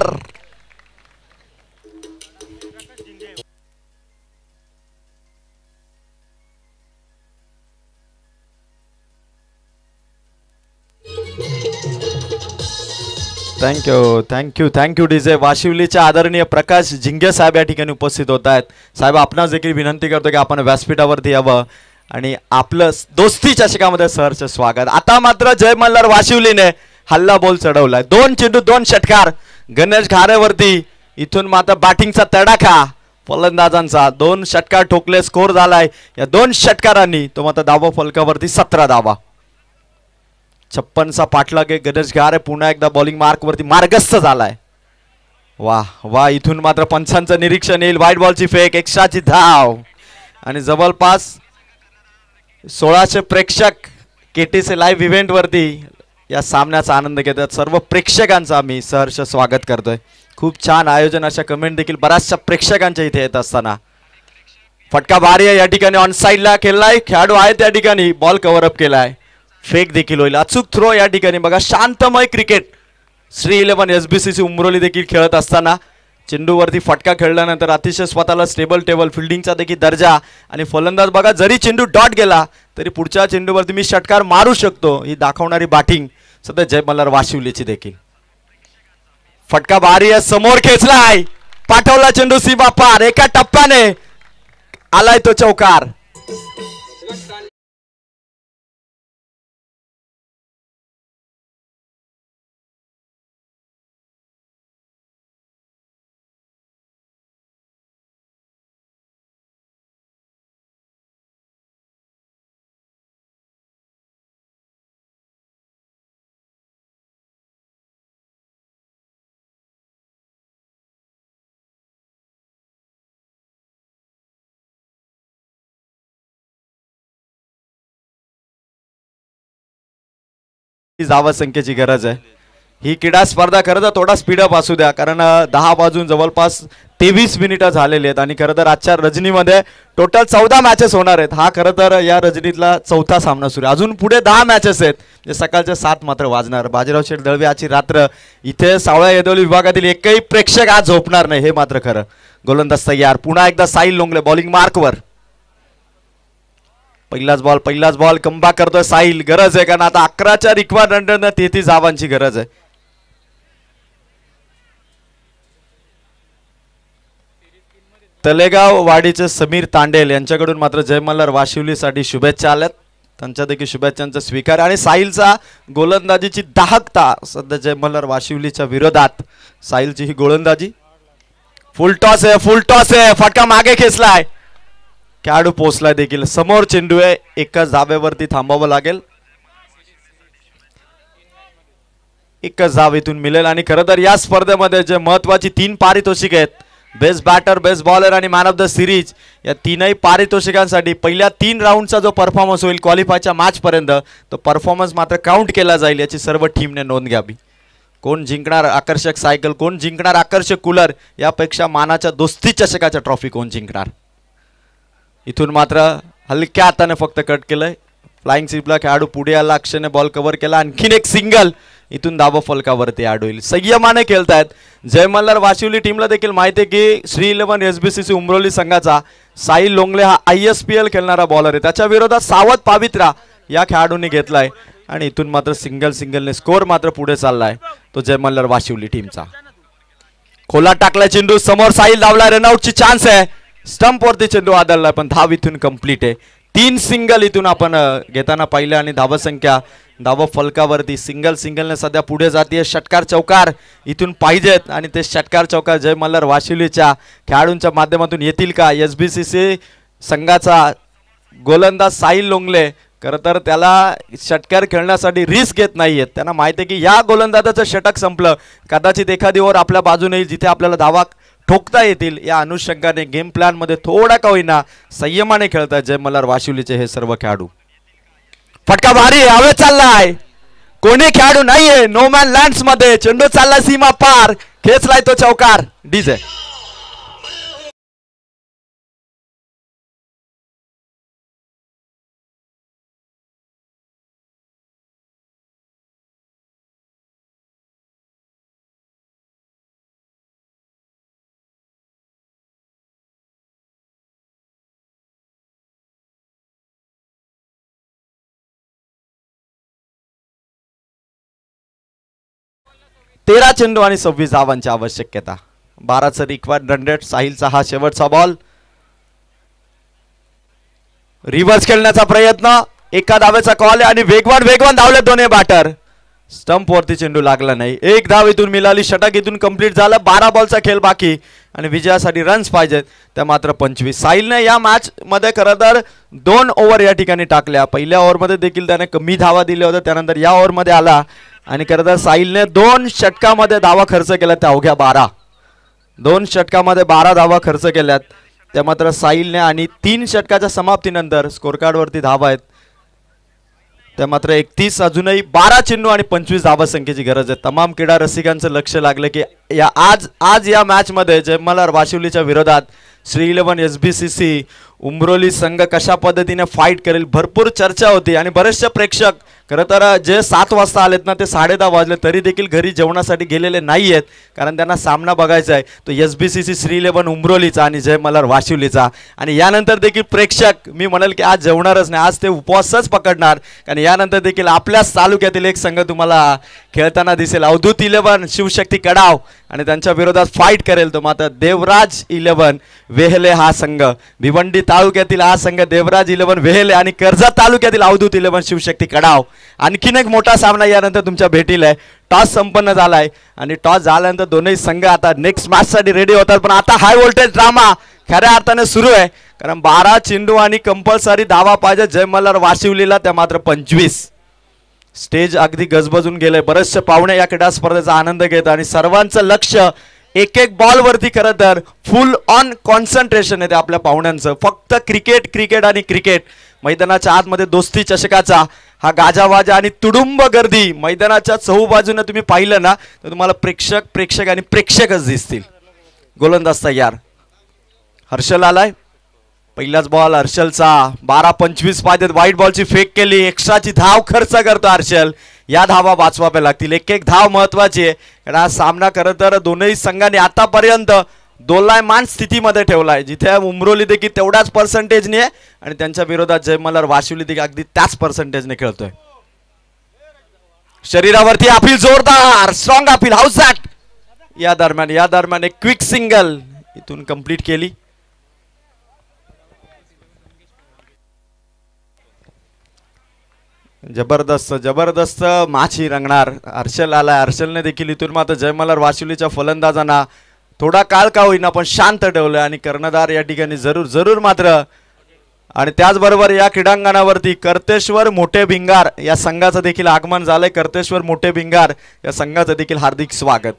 Thank you DJ. वाशिवलीच्या आदरणीय प्रकाश झिंगे साहेब या ठिकाणी उपस्थित होत आहेत. साहेब आपणास देखील विनंती करतो की आपण व्यासपीठावरती यावं आणि आपलं दोस्ती चषकामध्ये सहर्ष स्वागत. आता मात्र जय मल्हार वाशिवलीने हल्ला बोल चढवलाय. 2 चेंडू 2 षटकार गणेश घारेवरती. इथून मात्र बॅटिंगचा तडाखा फलंदाजांचा. 2 षटकार ठोकले. स्कोर झालाय या 2 षटकारांनी तो मात्र धावा फलकावरती 17 धावा. 56चा पाठलाग आहे. गणेश घारे पुन्हा एकदा बॉलिंग मार्क वरती मार्गस्थ झालाय. वा इथून मात्र पंचांचं निरीक्षण येईल. व्हाईट बॉलची फेक, एक्स्ट्राची धाव आणि जवळपास 1600 प्रेक्षक केटीसी लाईव्ह इव्हेंट वरती या सामन्याचा आनंद घेतात. सर्व प्रेक्षकांचा आम्ही सहर्ष स्वागत करतोय. खूप छान आयोजन. अशा कमेंट देखील बऱ्याचशा प्रेक्षकांच्या इथे येत असताना फटका भारी आहे या ठिकाणी. ऑन साईडला खेळलाय. खेळाडू आहे त्या ठिकाणी. बॉल कव्हर अप केलाय. फेक देखील होईल. अचूक थ्रो या ठिकाणी. बघा शांतमय क्रिकेट श्री 11 एसबीसीसी उमरोली देखील खेळत असताना चेंडूवरती फटका खेळल्यानंतर अतिशय स्वतःला स्टेबल टेबल फिल्डिंगचा देखील दर्जा आणि फलंदाज बघा जरी चेंडू डॉट गेला तरी पुढच्या चेंडूवरती मी षटकार मारू शकतो ही दाखवणारी बॅटिंग सध्या जय मल्हार वाशिवलीची देखील. फटका भारी आहे. समोर खेचलाय. पाठवला चेंडू सीमा पार. एका टप्प्याने आलाय तो चौकार. धावा संख्येची गरज आहे. ही क्रीडा स्पर्धा खरं तर थोडा स्पीडअप असू द्या, कारण 10 वाजून जवळपास 23 मिनिटं झालेली आहेत आणि खरं तर आजच्या रजनीमध्ये टोटल 14 मॅचेस होणार आहेत. हा खरं तर या रजनीतला 4था सामना सुरू आहे. अजून पुढे 10 मॅचेस आहेत जे सकाळचे 7 मात्र वाजणार. बाजीराव शेठ दळवे आजची रात्र इथे सावळा येदोली विभागातील एकही प्रेक्षक आज झोपणार नाही हे मात्र खरं. गोलंदाज तयार. पुन्हा एकदा साहिल लोंगले बॉलिंग मार्कवर. पहिलाच बॉल कमबॅक करतोय साहिल. गरज आहे कारण आता 11च्या रिक्वायर्ड रनरनं 33 धावांची गरज आहे. तलेगाव वाडीचे समीर तांडेल यांच्याकडून मात्र जय मल्हार वाशिवलीसाठी शुभेच्छा आल्यात. त्यांच्या देखील शुभेच्छांचा स्वीकार आणि साहिलचा गोलंदाजीची दाहकता सध्या जय मल्हार वाशिवलीच्या विरोधात. साहिलची ही गोलंदाजी. फुल टॉस आहे. फटका मागे खेचलाय. खेळाडू पोचलाय देखील. समोर चेंडू आहे, एकाच धाब्यावरती थांबावं लागेल. एकच धाव इथून मिळेल. आणि खरं तर या स्पर्धेमध्ये जे महत्वाची 3 पारितोषिक आहेत, बेस्ट बॅटर, बेस्ट बॉलर आणि मॅन ऑफ द सिरीज, या तीनही पारितोषिकांसाठी पहिल्या 3 राऊंडचा जो परफॉर्मन्स होईल क्वालिफायच्या मॅच पर्यंत, तो परफॉर्मन्स मात्र काउंट केला जाईल. याची सर्व टीमने नोंद घ्यावी. कोण जिंकणार आकर्षक सायकल, कोण जिंकणार आकर्षक कूलर, यापेक्षा मानाच्या दोस्ती चषकाच्या ट्रॉफी कोण जिंकणार. इथून मात्र हलक्या हाताने फक्त कट केलंय. फ्लाइंग स्वीपला खेळाडू पुढे आला, अक्षयने बॉल कव्हर केला. आणखीन एक सिंगल, इथून धावा फलकावरती ऍड होईल. संयमाने खेळतायत जय मल्हार वाशिवली टीमला देखील माहिती आहे की श्री 11 SBCC उमरोली संघाचा साहिल लोंगले हा ISPL खेळणारा बॉलर आहे. त्याच्या विरोधात सावध पावित्रा या खेळाडूंनी घेतलाय आणि इथून मात्र सिंगलने स्कोर मात्र पुढे चाललाय तो जय मल्हार वाशिवली टीमचा. खोला टाकलाय चेंडू, समोर साहिल धावला, रनआउटची चान्स आहे. स्टंप वरती चेंडू आदळलाय पण धाव इथून कंप्लीट आहे. 3 सिंगल इथून आपण घेताना पाहिलं आणि धावसंख्या धाव फलकावरती सिंगलने सध्या पुढे जाते. षटकार चौकार इथून पाहिजेत आणि ते षटकार चौकार जय मल्हार वाशिवलीच्या खेळाडूंच्या माध्यमातून येतील का. SBCC संघाचा गोलंदाज साहिल लोंगले खरं तर त्याला षटकार खेळण्यासाठी रिस्क घेत नाहीयेत. त्यांना माहिती आहे की या गोलंदाजाचं षटक संपलं कदाचित एखादी ओव्हर आपल्या बाजूने येईल जिथे आपल्याला धावा ठोकता येतील. या अनुषंगाने गेम प्लॅन मध्ये थोडा का होईना संयमाने खेळतात जय मल्हार वाशिवलीचे हे सर्व खेळाडू. फटका भारी हवे चाललाय, कोणी खेळाडू नाहीये, नो मॅन लँड्स मध्ये चेंडू चालला सीमा पार, खेचलाय तो चौकार. डीजे 13 चेंडू आणि 26 धावांची आवश्यकता. 12चं रिक्वायर्ड रन रेट. साहिलचा हा शेवटचा बॉल. रिव्हर्स खेळण्याचा प्रयत्न, एका धावेचा कॉल आहे आणि वेगवान धावले दोन्ही बॅटर. स्टंप वरती चेंडू लागला नाही. 1 धाव इथून मिळाली, षटक इथून कंप्लीट झालं. 12 बॉलचा खेळ बाकी आणि विजयासाठी रन्स पाहिजेत, त्या मात्र 25. साहिलने या मॅच मध्ये खरं तर 2 ओव्हर या ठिकाणी टाकल्या. पहिल्या ओव्हरमध्ये देखील त्याने कमी धावा दिल्या होत्या, त्यानंतर या ओव्हरमध्ये आला आणि खरं तर साहिलने 2 षटकामध्ये धावा खर्च केल्या, त्या अवघ्या 12. 2 षटकामध्ये 12 धावा खर्च केल्यात त्या मात्र साहिलने. आणि 3 षटकाच्या समाप्तीनंतर स्कोर कार्ड वरती धावा आहेत त्या मात्र 31. अजूनही 12 चेंडू आणि 25 धावा संख्येची गरज आहे. तमाम क्रीडा रसिकांचं लक्ष लागलं की या आज या मॅच मध्ये जय मल्हार वाशिवलीच्या विरोधात श्री 11 SBCC उमरोली संघ कशा पद्धतीने फाईट करेल. भरपूर चर्चा होती आणि बरेचसे प्रेक्षक खरं तर जे 7 वाजता आलेत ना ते 10:30 वाजले तरी देखील घरी जेवणासाठी गेलेले नाही आहेत, कारण त्यांना सामना बघायचा आहे तो SBCC श्री 11 उमरोलीचा आणि जय मल्हार वाशिवलीचा. आणि यानंतर देखील प्रेक्षक मी म्हणाल की आज जेवणारच नाही, आज ते उपवासच पकडणार, कारण यानंतर देखील आपल्याच तालुक्यातील एक संघ तुम्हाला खेळताना दिसेल. अवधूत 11 शिवशक्ती कडाव आणि त्यांच्या विरोधात फाईट करेल तो मात्र देवराज 11 वेहले हा संघ. भिवंडी तालुक्यातील हा संघ देवराज 11 वेहले आणि कर्जत तालुक्यातील अवधूत 11 शिवशक्ती कडाव. आणखीन एक मोठा सामना यानंतर तुमच्या भेटीला आहे. टॉस संपन्न झालाय आणि टॉस झाल्यानंतर दोन्ही संघ आता नेक्स्ट मॅच साठी रेडी होतात. पण आता हाय व्होल्टेज ड्रामा खऱ्या अर्थाने सुरू आहे, कारण 12 चेंडू आणि कंपल्सरी धावा पाहिजे जय मल्हार वाशिवलीला, त्या मात्र 25. स्टेज अगदी गजबजून गेलंय. बरेचसे पाहुणे या क्रीडा स्पर्धेचा आनंद घेत आणि सर्वांचं लक्ष एक बॉल वरती खरं तर फुल ऑन कॉन्सन्ट्रेशन आहे आपल्या पाहुण्यांचं. फक्त क्रिकेट आणि क्रिकेट. मैदानाच्या आतमध्ये दोस्ती चषकाचा हा गाजावाजा आणि तुडुंब गर्दी मैदानाच्या चहूबाजूने तुम्ही पाहिलं ना तर तुम्हाला प्रेक्षक आणि प्रेक्षकच दिसतील. गोलंदाज तयार. हर्षल आलाय. पहिलाच बॉल हर्षलचा. 12-25 पाहिजेत. व्हाईट बॉलची फेक केली, एक्स्ट्राची धाव खर्च करतो हर्षल. या धावा वाचवाव्या लागतील. एक धाव महत्वाची आहे, कारण हा सामना खरं तर दोनही संघांनी आतापर्यंत दोलायमान स्थितीमध्ये ठेवलाय, जिथे उमरोली देखील तेवढ्याच पर्सेंटेजने आहे आणि त्यांच्या विरोधात जय मल्हार वाशिवली देखील अगदी त्याच पर्सेंटेजने खेळतोय. शरीरावरती अपील जोरदार, स्ट्रॉंग अपील, हाऊस दॅट. या दरम्यान एक क्विक सिंगल इथून कंप्लीट केली. जबरदस्त माची रंगणार. हर्षल आलाय. हर्षलने देखील इथून मात्र जय मल्हार वाशिवलीच्या फलंदाजांना थोडा काळ का होईना पण शांत ठेवलं आणि कर्णधार या ठिकाणी जरूर मात्र आणि त्याचबरोबर या क्रीडांगणावरती कर्तेश्वर मोठे भिंगार या संघाचं देखील आगमन झालंय. कर्तेश्वर मोठे भिंगार या संघाचं देखील हार्दिक स्वागत.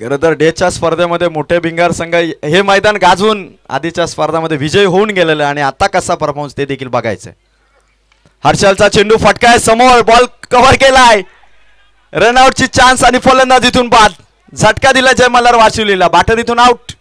खरं तर डेच्या स्पर्धेमध्ये मोठे भिंगार संघ हे मैदान गाजवून आधीच्या स्पर्धामध्ये विजय होऊन गेलेलं आणि आता कसा परफॉर्मन्स ते देखील बघायचंय. हर्षलचा चेंडू फटकाय समोर, बॉल कव्हर केलाय, रनआउटची चान्स आणि फलंदाज इथून बाद. झटका दिला जय मल्हार वाशिवलीला, बाटर इथून आउट.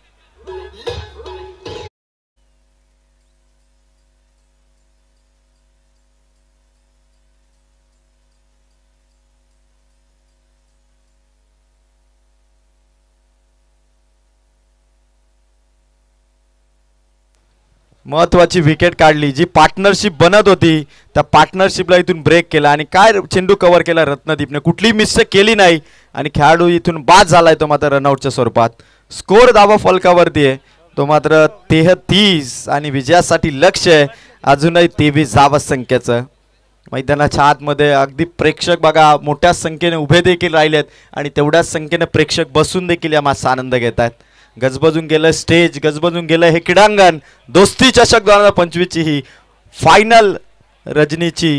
महत्वाची विकेट काढली, जी पार्टनरशिप बनत होती त्या पार्टनरशिपला इथून ब्रेक केला आणि काय चेंडू कव्हर केला रत्नदीपने, कुठलीही मिस्टेक केली नाही आणि खेळाडू इथून बाद झालाय तो मात्र रनआउटच्या स्वरूपात. स्कोर धावा फलकावरती आहे तो मात्र 33 आणि विजयासाठी लक्ष आहे अजूनही 23 धावा संख्येचं. मैदानाच्या आतमध्ये अगदी प्रेक्षक बघा मोठ्या संख्येने उभे देखील राहिलेत आणि तेवढ्याच संख्येने प्रेक्षक बसून देखील या मासा आनंद घेत आहेत. गजबजून गेलं स्टेज, गजबजून गेलं हे क्रीडांगण. दोस्ती चषक 2025 ची ही फायनल रजनीची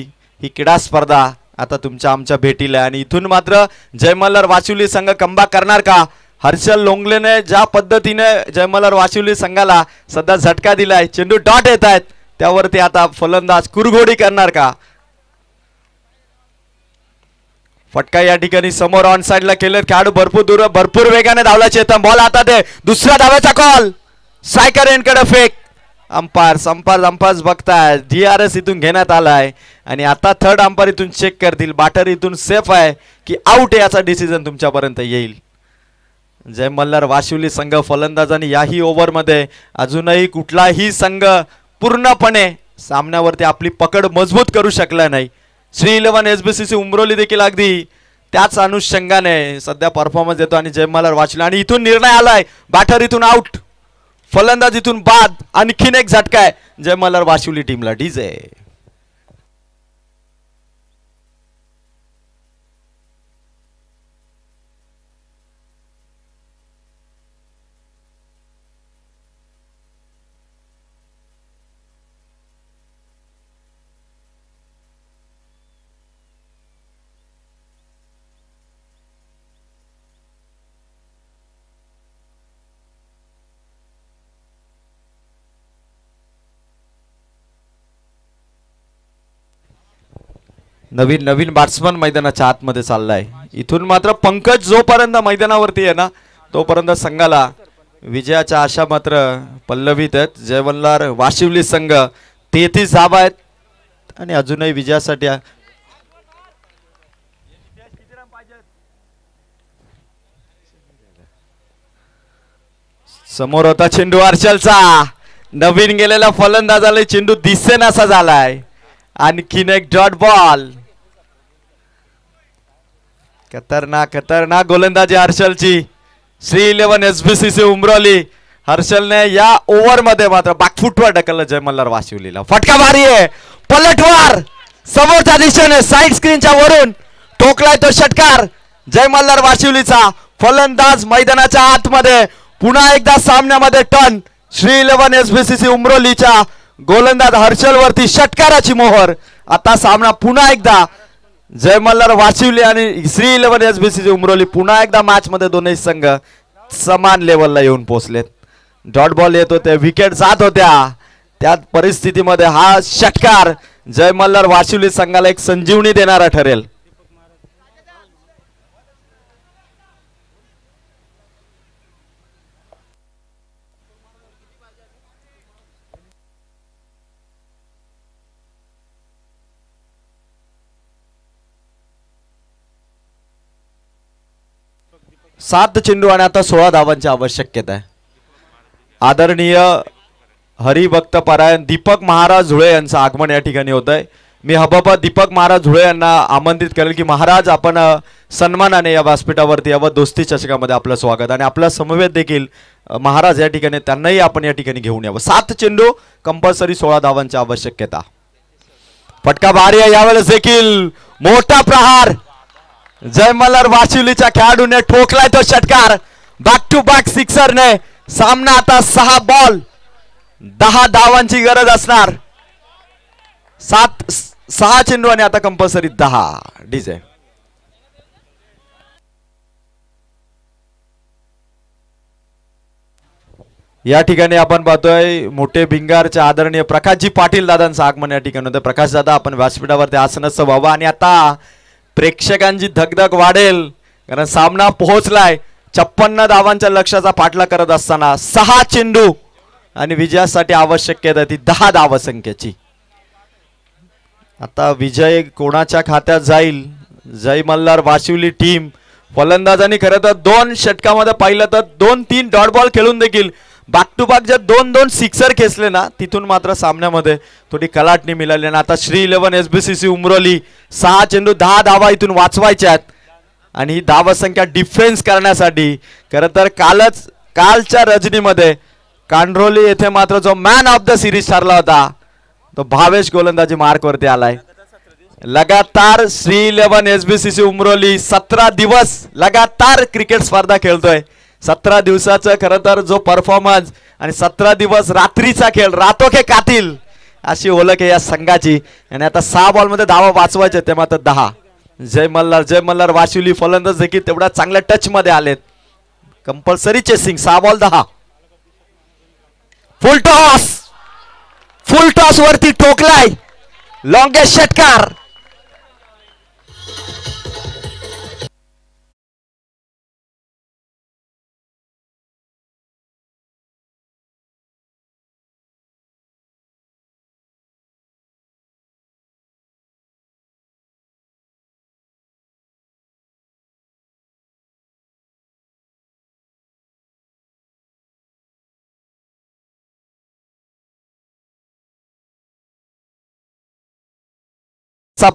ही क्रीडा स्पर्धा आता तुमच्या आमच्या भेटीला आणि इथून मात्र जय मल्हार वाशिवली संघ कमबॅक करणार का? हर्षल लोंगलेने ज्या पद्धतीने जय मल्हार वाशिवली संघाला सध्या झटका दिलाय, चेंडू डॉट येत आहेत त्यावरती आता फलंदाज कुरघोडी करणार का? फटका या ठिकाणी समोर ऑन साइडला केलं, खेळाडू भरपूर वेगाने धावला. चेतन बॉल आता ते दुसऱ्या धाव्याचा कॉल, स्ट्रायकर एंडकडे फेक. अंपायर्स बघताय, DRS इथून घेण्यात आलाय आणि आता थर्ड अंपायर इथून चेक करतील बाटर इथून सेफ आहे की आउट आहे याचा डिसिजन तुमच्यापर्यंत येईल. जय मल्हार वाशिवली संघ फलंदाजांनी याही ओव्हरमध्ये अजूनही कुठलाही संघ पूर्णपणे सामन्यावरती आपली पकड मजबूत करू शकला नाही. श्री 11 SBCC उमरोली देखील अगदी त्याच अनुषंगाने सध्या परफॉर्मन्स देतो आणि जय मल्हार वाशिवली आणि इथून निर्णय आलाय बाटर इथून आउट, फलंदाज इथून बाद. आणखीन एक झटका आहे जय मल्हार वाशिवली टीमला. डीजे नवीन बॅट्समन मैदानाच्या आतमध्ये चाललाय. इथून मात्र पंकज जोपर्यंत मैदानावरती आहे ना तोपर्यंत संघाला विजयाच्या आशा मात्र पल्लवीत आहेत. जय मल्हार वाशिवली संघ 33 धावा आहेत आणि अजूनही विजयासाठी समोर होता चेंडू हर्षलचा, नवीन गेलेला फलंदाजाला चेंडू दिसेनासा झालाय. आणखीन एक डॉट बॉल, खतरनाक गोलंदाजी हर्षलची. श्री 11 SBCC उमरोली. हर्षलने या ओव्हर मध्ये मात्र बॅकफुटवर ढकललं जय मल्हार वाशिवलीला. फटका भारी आहे, पलटवार समोरच्या दिशेने साइड स्क्रीनच्या वरून ठोकलाय तो षटकार जय मल्हार वाशिवलीचा. फलंदाज मैदानाच्या आतमध्ये पुन्हा एकदा सामन्यामध्ये टर्न. श्री 11 SBCC उमरोलीच्या गोलंदाज हर्षल वरती षटकाराची मोहर. आता सामना पुन्हा एकदा जय मल्हार वाशिवली आणि श्री 11 SBCC उमरोली पुन्हा एकदा मॅच मध्ये दोन्ही संघ समान लेवलला येऊन पोहोचलेत. डॉट बॉल येत होते, विकेट जात होत्या, त्या परिस्थितीमध्ये हा षटकार जय मल्हार वाशिवली संघाला एक संजीवनी देणारा ठरेल. सात चेंडू आणि आता 16 धावांची आवश्यकता आहे. आदरणीय हरिभक्त परायण दीपक महाराज झुळे यांचं आगमन या ठिकाणी होत आहे. मी हबब दीपक महाराज झुळे यांना आमंत्रित करेल की महाराज आपण सन्मानाने या व्यासपीठावरती यावं. दोस्ती चषकामध्ये आपलं स्वागत आणि आपल्या समवेत देखील महाराज या ठिकाणी, त्यांनाही आपण या ठिकाणी घेऊन यावं. 7 चेंडू कंपल्सरी 16 धावांची आवश्यकता. फटका भारी आहे यावेळेस देखील, मोठा प्रहार जय मल्हार वाशिवलीच्या खेळाडूने ठोकलाय तो षटकार. बॅक टू बॅक सिक्सरने सामना आता 6 बॉल 10 धावांची गरज असणार. 6 चेंडू आणि आता कंपल्सरी 10. डीजे या ठिकाणी आपण पाहतोय मोठे भिंगारचे आदरणीय प्रकाशजी पाटील दादांचं आगमन या ठिकाणी होतं. प्रकाश दादा आपण व्यासपीठावरती आसनस्थ व्हावा आणि आता प्रेक्षकांची धगधग वाढेल कारण सामना पोहोचलाय. 56 धावांच्या लक्ष्याचा पाठलाग करत असताना 6 चेंडू आणि विजयासाठी आवश्यकता ती 10 धावसंख्येची. आता विजय कोणाच्या खात्यात जाईल. जय मल्हार वाशिवली टीम फलंदाजांनी खरं तर 2 षटकामध्ये पाहिलं तर 2-3 डॉट बॉल खेळून देखील बॅक टू बॅक जे 2-2 सिक्सर खेचले ना तिथून मात्र सामन्यामध्ये थोडी कलाटणी मिळाली. आणि आता श्री 11 SBCC उमरोली 6 चेंडू 10 धावा इथून वाचवायच्या आहेत आणि ही धावसंख्या डिफेन्स करण्यासाठी खरं तर कालच्या रजनीमध्ये कांड्रोली येथे मात्र जो मॅन ऑफ द सिरीज ठरला होता तो भावेश गोलंदाजी मार्कवरती आलाय. लगातार श्री 11 SBCC उमरोली 17 दिवस लगातार क्रिकेट स्पर्धा खेळतोय. 17 दिवसाचं खरं तर जो परफॉर्मन्स आणि 17 दिवस रात्रीचा खेळ रातो के कातील अशी ओळख आहे या संघाची. आणि आता 6 बॉलमध्ये धावा वाचवायचे ते मात्र 10. जय मल्हार वाशिवली फलंदाज देखील तेवढ्या चांगल्या टच मध्ये आलेत. Compulsory chasing 6 ball 10. फुल टॉस वरती ठोकलाय लॉंगेस्ट षटकार.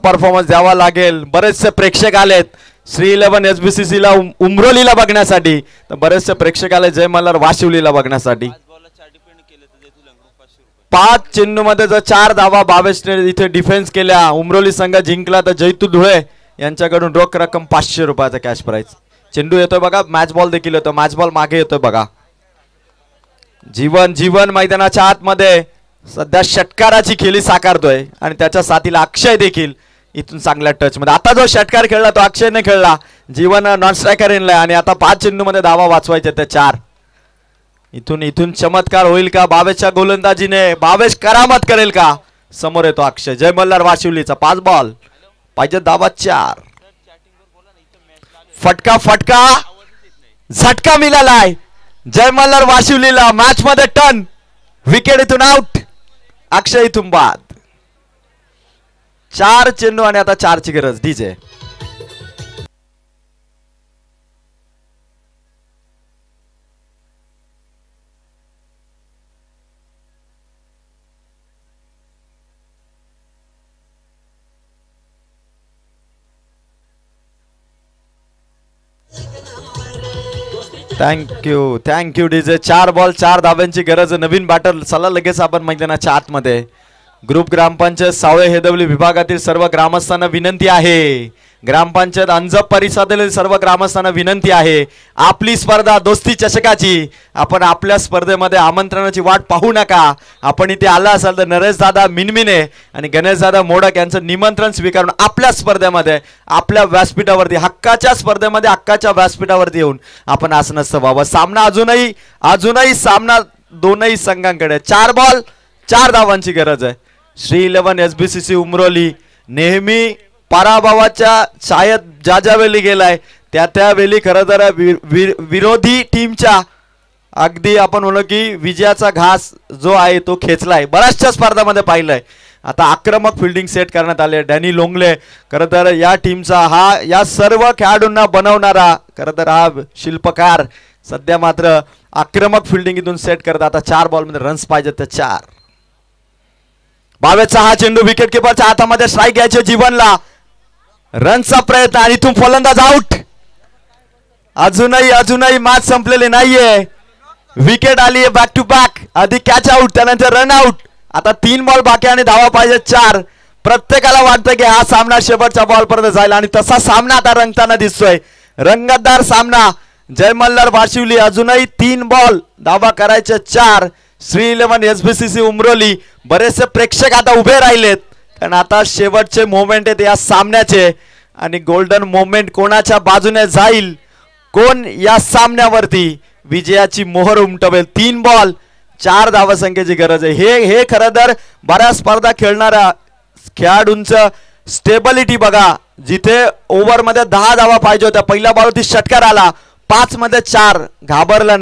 परफॉर्मन्स द्यावा लागेल. बरेचसे प्रेक्षक आलेत श्री 11 SBCC ला उमरोलीला बघण्यासाठी तर बरेचसे प्रेक्षक आले जय मल्हार वाशिवलीला बघण्यासाठी. 5 चेंडू मध्ये जर 4 धावा भावेशने इथे डिफेन्स केल्या उमरोली संघ जिंकला तर जैतू धुळे यांच्याकडून रोख रक्कम 500 रुपयाचा कॅश प्राइज. चेंडू येतोय बघा. मॅच बॉल देखील येतो. मॅच बॉल मागे येतोय बघा. जीवन मैदानाच्या आतमध्ये सध्या षटकाराची खेळी साकारतोय आणि त्याच्या साथीला अक्षय देखील इथून चांगल्या टच मध्ये. आता जो षटकार खेळला तो अक्षयने खेळला. जीवन नॉन स्ट्रायकर इनलाय आणि आता 5 चेंडू मध्ये धावा वाचवायचे ते 4. इथून चमत्कार होईल का भावेशच्या गोलंदाजीने. भावेश करामत करेल का. समोर येतो अक्षय. जय मल्हार वाशिवलीचा 5 बॉल पाहिजे धावा 4. फटका झटका मिळालाय जय मल्हार वाशिवलीला. मॅच मध्ये टर्न. विकेट इथून आउट. अक्षय इथून बाद. 4 चेंडू आणि आता 4 ची गरज. DJ thank you DJ. 4 बॉल 4 धाब्यांची गरज. नवीन बॅटर चला लगेच आपण मैदानाच्या आतमध्ये. ग्रुप ग्रामपंचायत सावळे हेदवली विभागातील सर्व ग्रामस्थांना विनंती आहे. ग्रामपंचायत अंजप परिसरातील सर्व ग्रामस्थांना विनंती आहे. आपली स्पर्धा दोस्ती चषकाची. आपण आपल्या स्पर्धेमध्ये आमंत्रणाची वाट पाहू नका. आपण इथे आला असाल तर नरेश दादा मिनमिने आणि गणेश दादा मोडक यांचं निमंत्रण स्वीकारून आपल्या स्पर्धेमध्ये आपल्या व्यासपीठावरती हक्काच्या स्पर्धेमध्ये हक्काच्या व्यासपीठावरती येऊन आपण आसनस्थ व्हावं. सामना अजूनही सामना दोनही संघांकडे. 4 बॉल 4 धावांची गरज आहे. श्री 11 SBCC उमरोली नेहमी पराभवाच्या छायेत ज्या वेळी गेलाय त्यावेळी खरं तर विरोधी टीमच्या अगदी आपण म्हणू की विजयाचा घास जो आहे तो खेचलाय. बऱ्याचशा स्पर्धामध्ये पाहिलंय. आता आक्रमक फिल्डिंग सेट करण्यात आले. डॅनी लोंगले खरं तर या टीमचा या सर्व खेळाडूंना बनवणारा खरं तर हा शिल्पकार सध्या मात्र आक्रमक फिल्डिंग इथून सेट करत. आता 4 बॉलमध्ये रन्स पाहिजेत ते 4. भावेशचा हा चेंडू विकेट किपरच्या हातामध्ये स्ट्राईक घ्यायचे. जीवनला रनचा प्रयत्न आणि इथून फलंदाज आउट. अजूनही मॅच संपलेली नाहीये. विकेट आली बॅक टू बॅक. आधी कॅच आउट त्यानंतर रन आउट. आता 3 बॉल बाकी आणि धावा पाहिजे 4. प्रत्येकाला वाटतं की हा सामना शेवटच्या बॉल पर्यंत जाईल आणि तसा सामना आता रंगताना दिसतोय. रंगतदार सामना. जय मल्हार वाशिवली अजूनही 3 बॉल धावा करायचे 4. श्री 11 SBCC उमरोली. बरेचसे प्रेक्षक आता उभे राहिलेत कारण आता शेवटचे मोमेंट आहेत या सामन्याचे आणि गोल्डन मोमेंट कोणाच्या बाजूने जाईल, कोण या सामन्यावरती विजयाची मोहर उमटवेल. 3 बॉल 4 धावसंख्येची गरज आहे. हे खरं तर बऱ्याच स्पर्धा खेळणाऱ्या खेळाडूंचं स्टेबिलिटी बघा. जिथे ओव्हरमध्ये 10 धावा पाहिजे होत्या, पहिल्या बॉलवरती षटकार आला, 5 मध्ये 4, घाबरला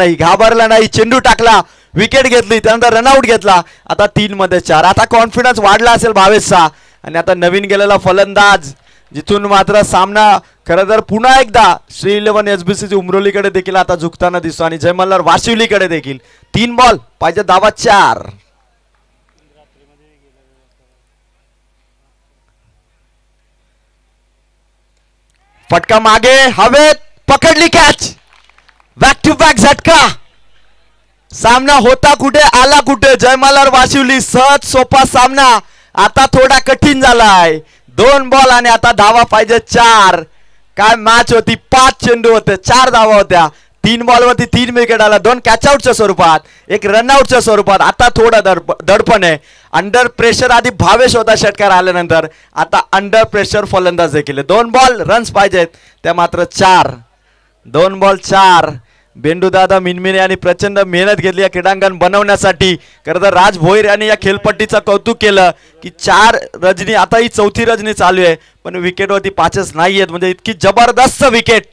नाही, चेंडू टाकला, विकेट घेतली, त्यानंतर रनआउट घेतला, आता 3 मध्ये 4. आता कॉन्फिडन्स वाढला असेल भावेशचा आणि आता नवीन गेलेला फलंदाज जिथून मात्र सामना खरं तर पुन्हा एकदा श्री 11 SBCC उमरोलीकडे देखील आता झुकताना दिसतो आणि जय मल्हार वाशिवलीकडे देखील. 3 बॉल पाहिजे धावा 4. फटका मागे हवेत, पकडली कॅच, बॅक टू बॅक झटका. सामना होता कुठे आला कुठे. जय मल्हार वाशिवली सहज सोपा सामना आता थोडा कठीण झालाय. 2 बॉल आणि आता धावा पाहिजे 4. काय मॅच होती. 5 चेंडू होते, 4 धावा होत्या. 3 बॉलवरती 3 विकेट आला, 2 कॅचआउटच्या स्वरूपात, 1 रनआउटच्या स्वरूपात. आता थोडं दडपण आहे. अंडर प्रेशर आधी भावेश होता षटकार आल्यानंतर, आता अंडर प्रेशर फलंदाज देखील. 2 बॉल रन्स पाहिजेत, त्या मात्र 4. 2 बॉल 4. बेंडूदादा मिनमिने यांनी प्रचंड मेहनत घेतली या क्रीडांगण बनवण्यासाठी. खरं तर राज भोईर यांनी या खेळपट्टीचं कौतुक केलं की 4 रजनी, आता ही 4थी रजनी चालू आहे पण विकेटवरती 5च नाही आहेत. म्हणजे इतकी जबरदस्त विकेट.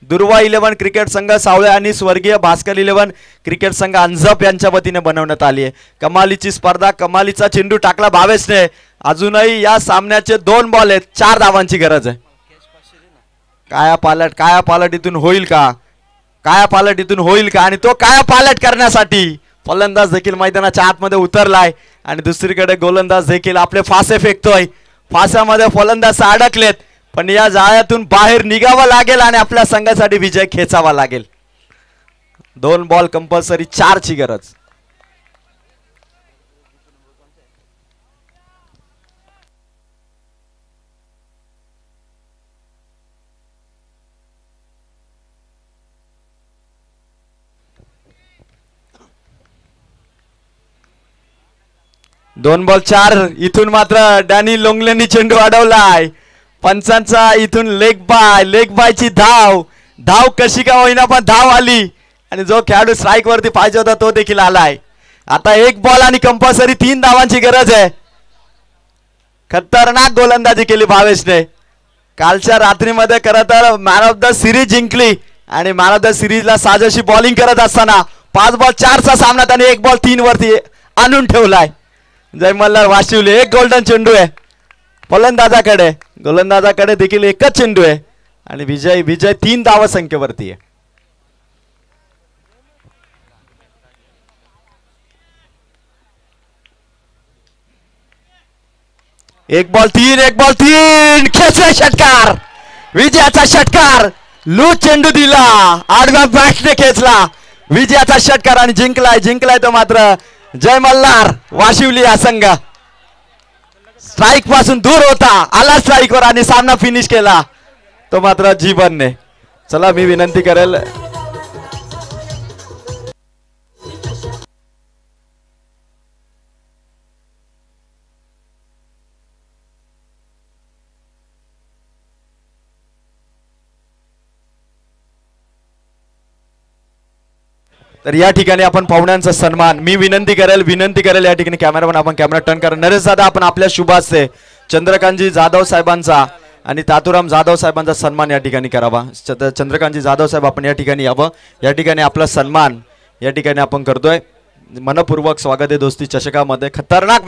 दुर्वा 11 क्रिकेट संघ सावळे आणि स्वर्गीय भास्कर 11 क्रिकेट संघ अंजप यांच्या वतीने बनवण्यात आली आहे. कमालीची स्पर्धा, कमालीचा चेंडू टाकला भावेशने. अजूनही या सामन्याचे 2 बॉल आहेत, 4 धावांची गरज आहे. काया पालट इथून होईल का? आणि तो काया पालट करण्यासाठी फलंदाज देखील मैदानाच्या आतमध्ये उतरलाय आणि दुसरीकडे गोलंदाज देखील आपले फासे फेकतोय. फास्यामध्ये फलंदाज अडकलेत पण या जाळ्यातून बाहेर निघावं लागेल आणि आपल्या संघासाठी विजय खेचावा लागेल. 2 बॉल कंपल्सरी 4 ची गरज. दोन बॉल 4. इथून मात्र डॅनी लोंगलेंनी चेंडू अडवलाय. पंचांचा इथून लेग बायची धाव कशी का होईना पण धाव आली आणि जो खेळाडू स्ट्राईक वरती पाहिजे होता तो देखील आलाय. आता 1 बॉल आणि कंपल्सरी 3 धावांची गरज आहे. खतरनाक गोलंदाजी केली भावेशने. कालच्या रात्रीमध्ये खरं तर मॅन ऑफ द सिरीज जिंकली आणि मॅन ऑफ द सिरीजला साजेशी बॉलिंग करत असताना 5 बॉल 4 चा सामना त्याने 1 बॉल 3 वरती आणून ठेवलाय. जय मल्हार वाशिवली. 1 गोल्डन चेंडू आहे गोलंदाजाकडे देखील 1च चेंडू आहे आणि विजय 3 धावा संख्येवरती आहे. एक बॉल तीन खेचला षटकार. विजयाचा षटकार. लूज चेंडू दिला, आडव्या बॅटने खेचला विजयाचा षटकार आणि जिंकलाय तो मात्र जय मल्हार वाशिवली हा संघ. स्ट्राईक पासून दूर होता, आला स्ट्राईक वर आणि सामना फिनिश केला तो मात्र जीवनने. चला मी विनंती करेल तर या ठिकाणी आपण पाहुण्यांचा सन्मान मी विनंती करेल या ठिकाणी कॅमेरामन आपण कॅमेरा टर्न करा. नरेश दादा आपण आपल्या शुभ हस्ते चंद्रकांतजी जाधव साहेबांचा आणि तातुराम जाधव साहेबांचा सन्मान या ठिकाणी करावा. चंद्रकांतजी जाधव साहेब आपण या ठिकाणी यावं. या ठिकाणी आपला सन्मान या ठिकाणी आपण करतोय. मनपूर्वक स्वागत आहे दोस्ती चषकामध्ये. खतरनाक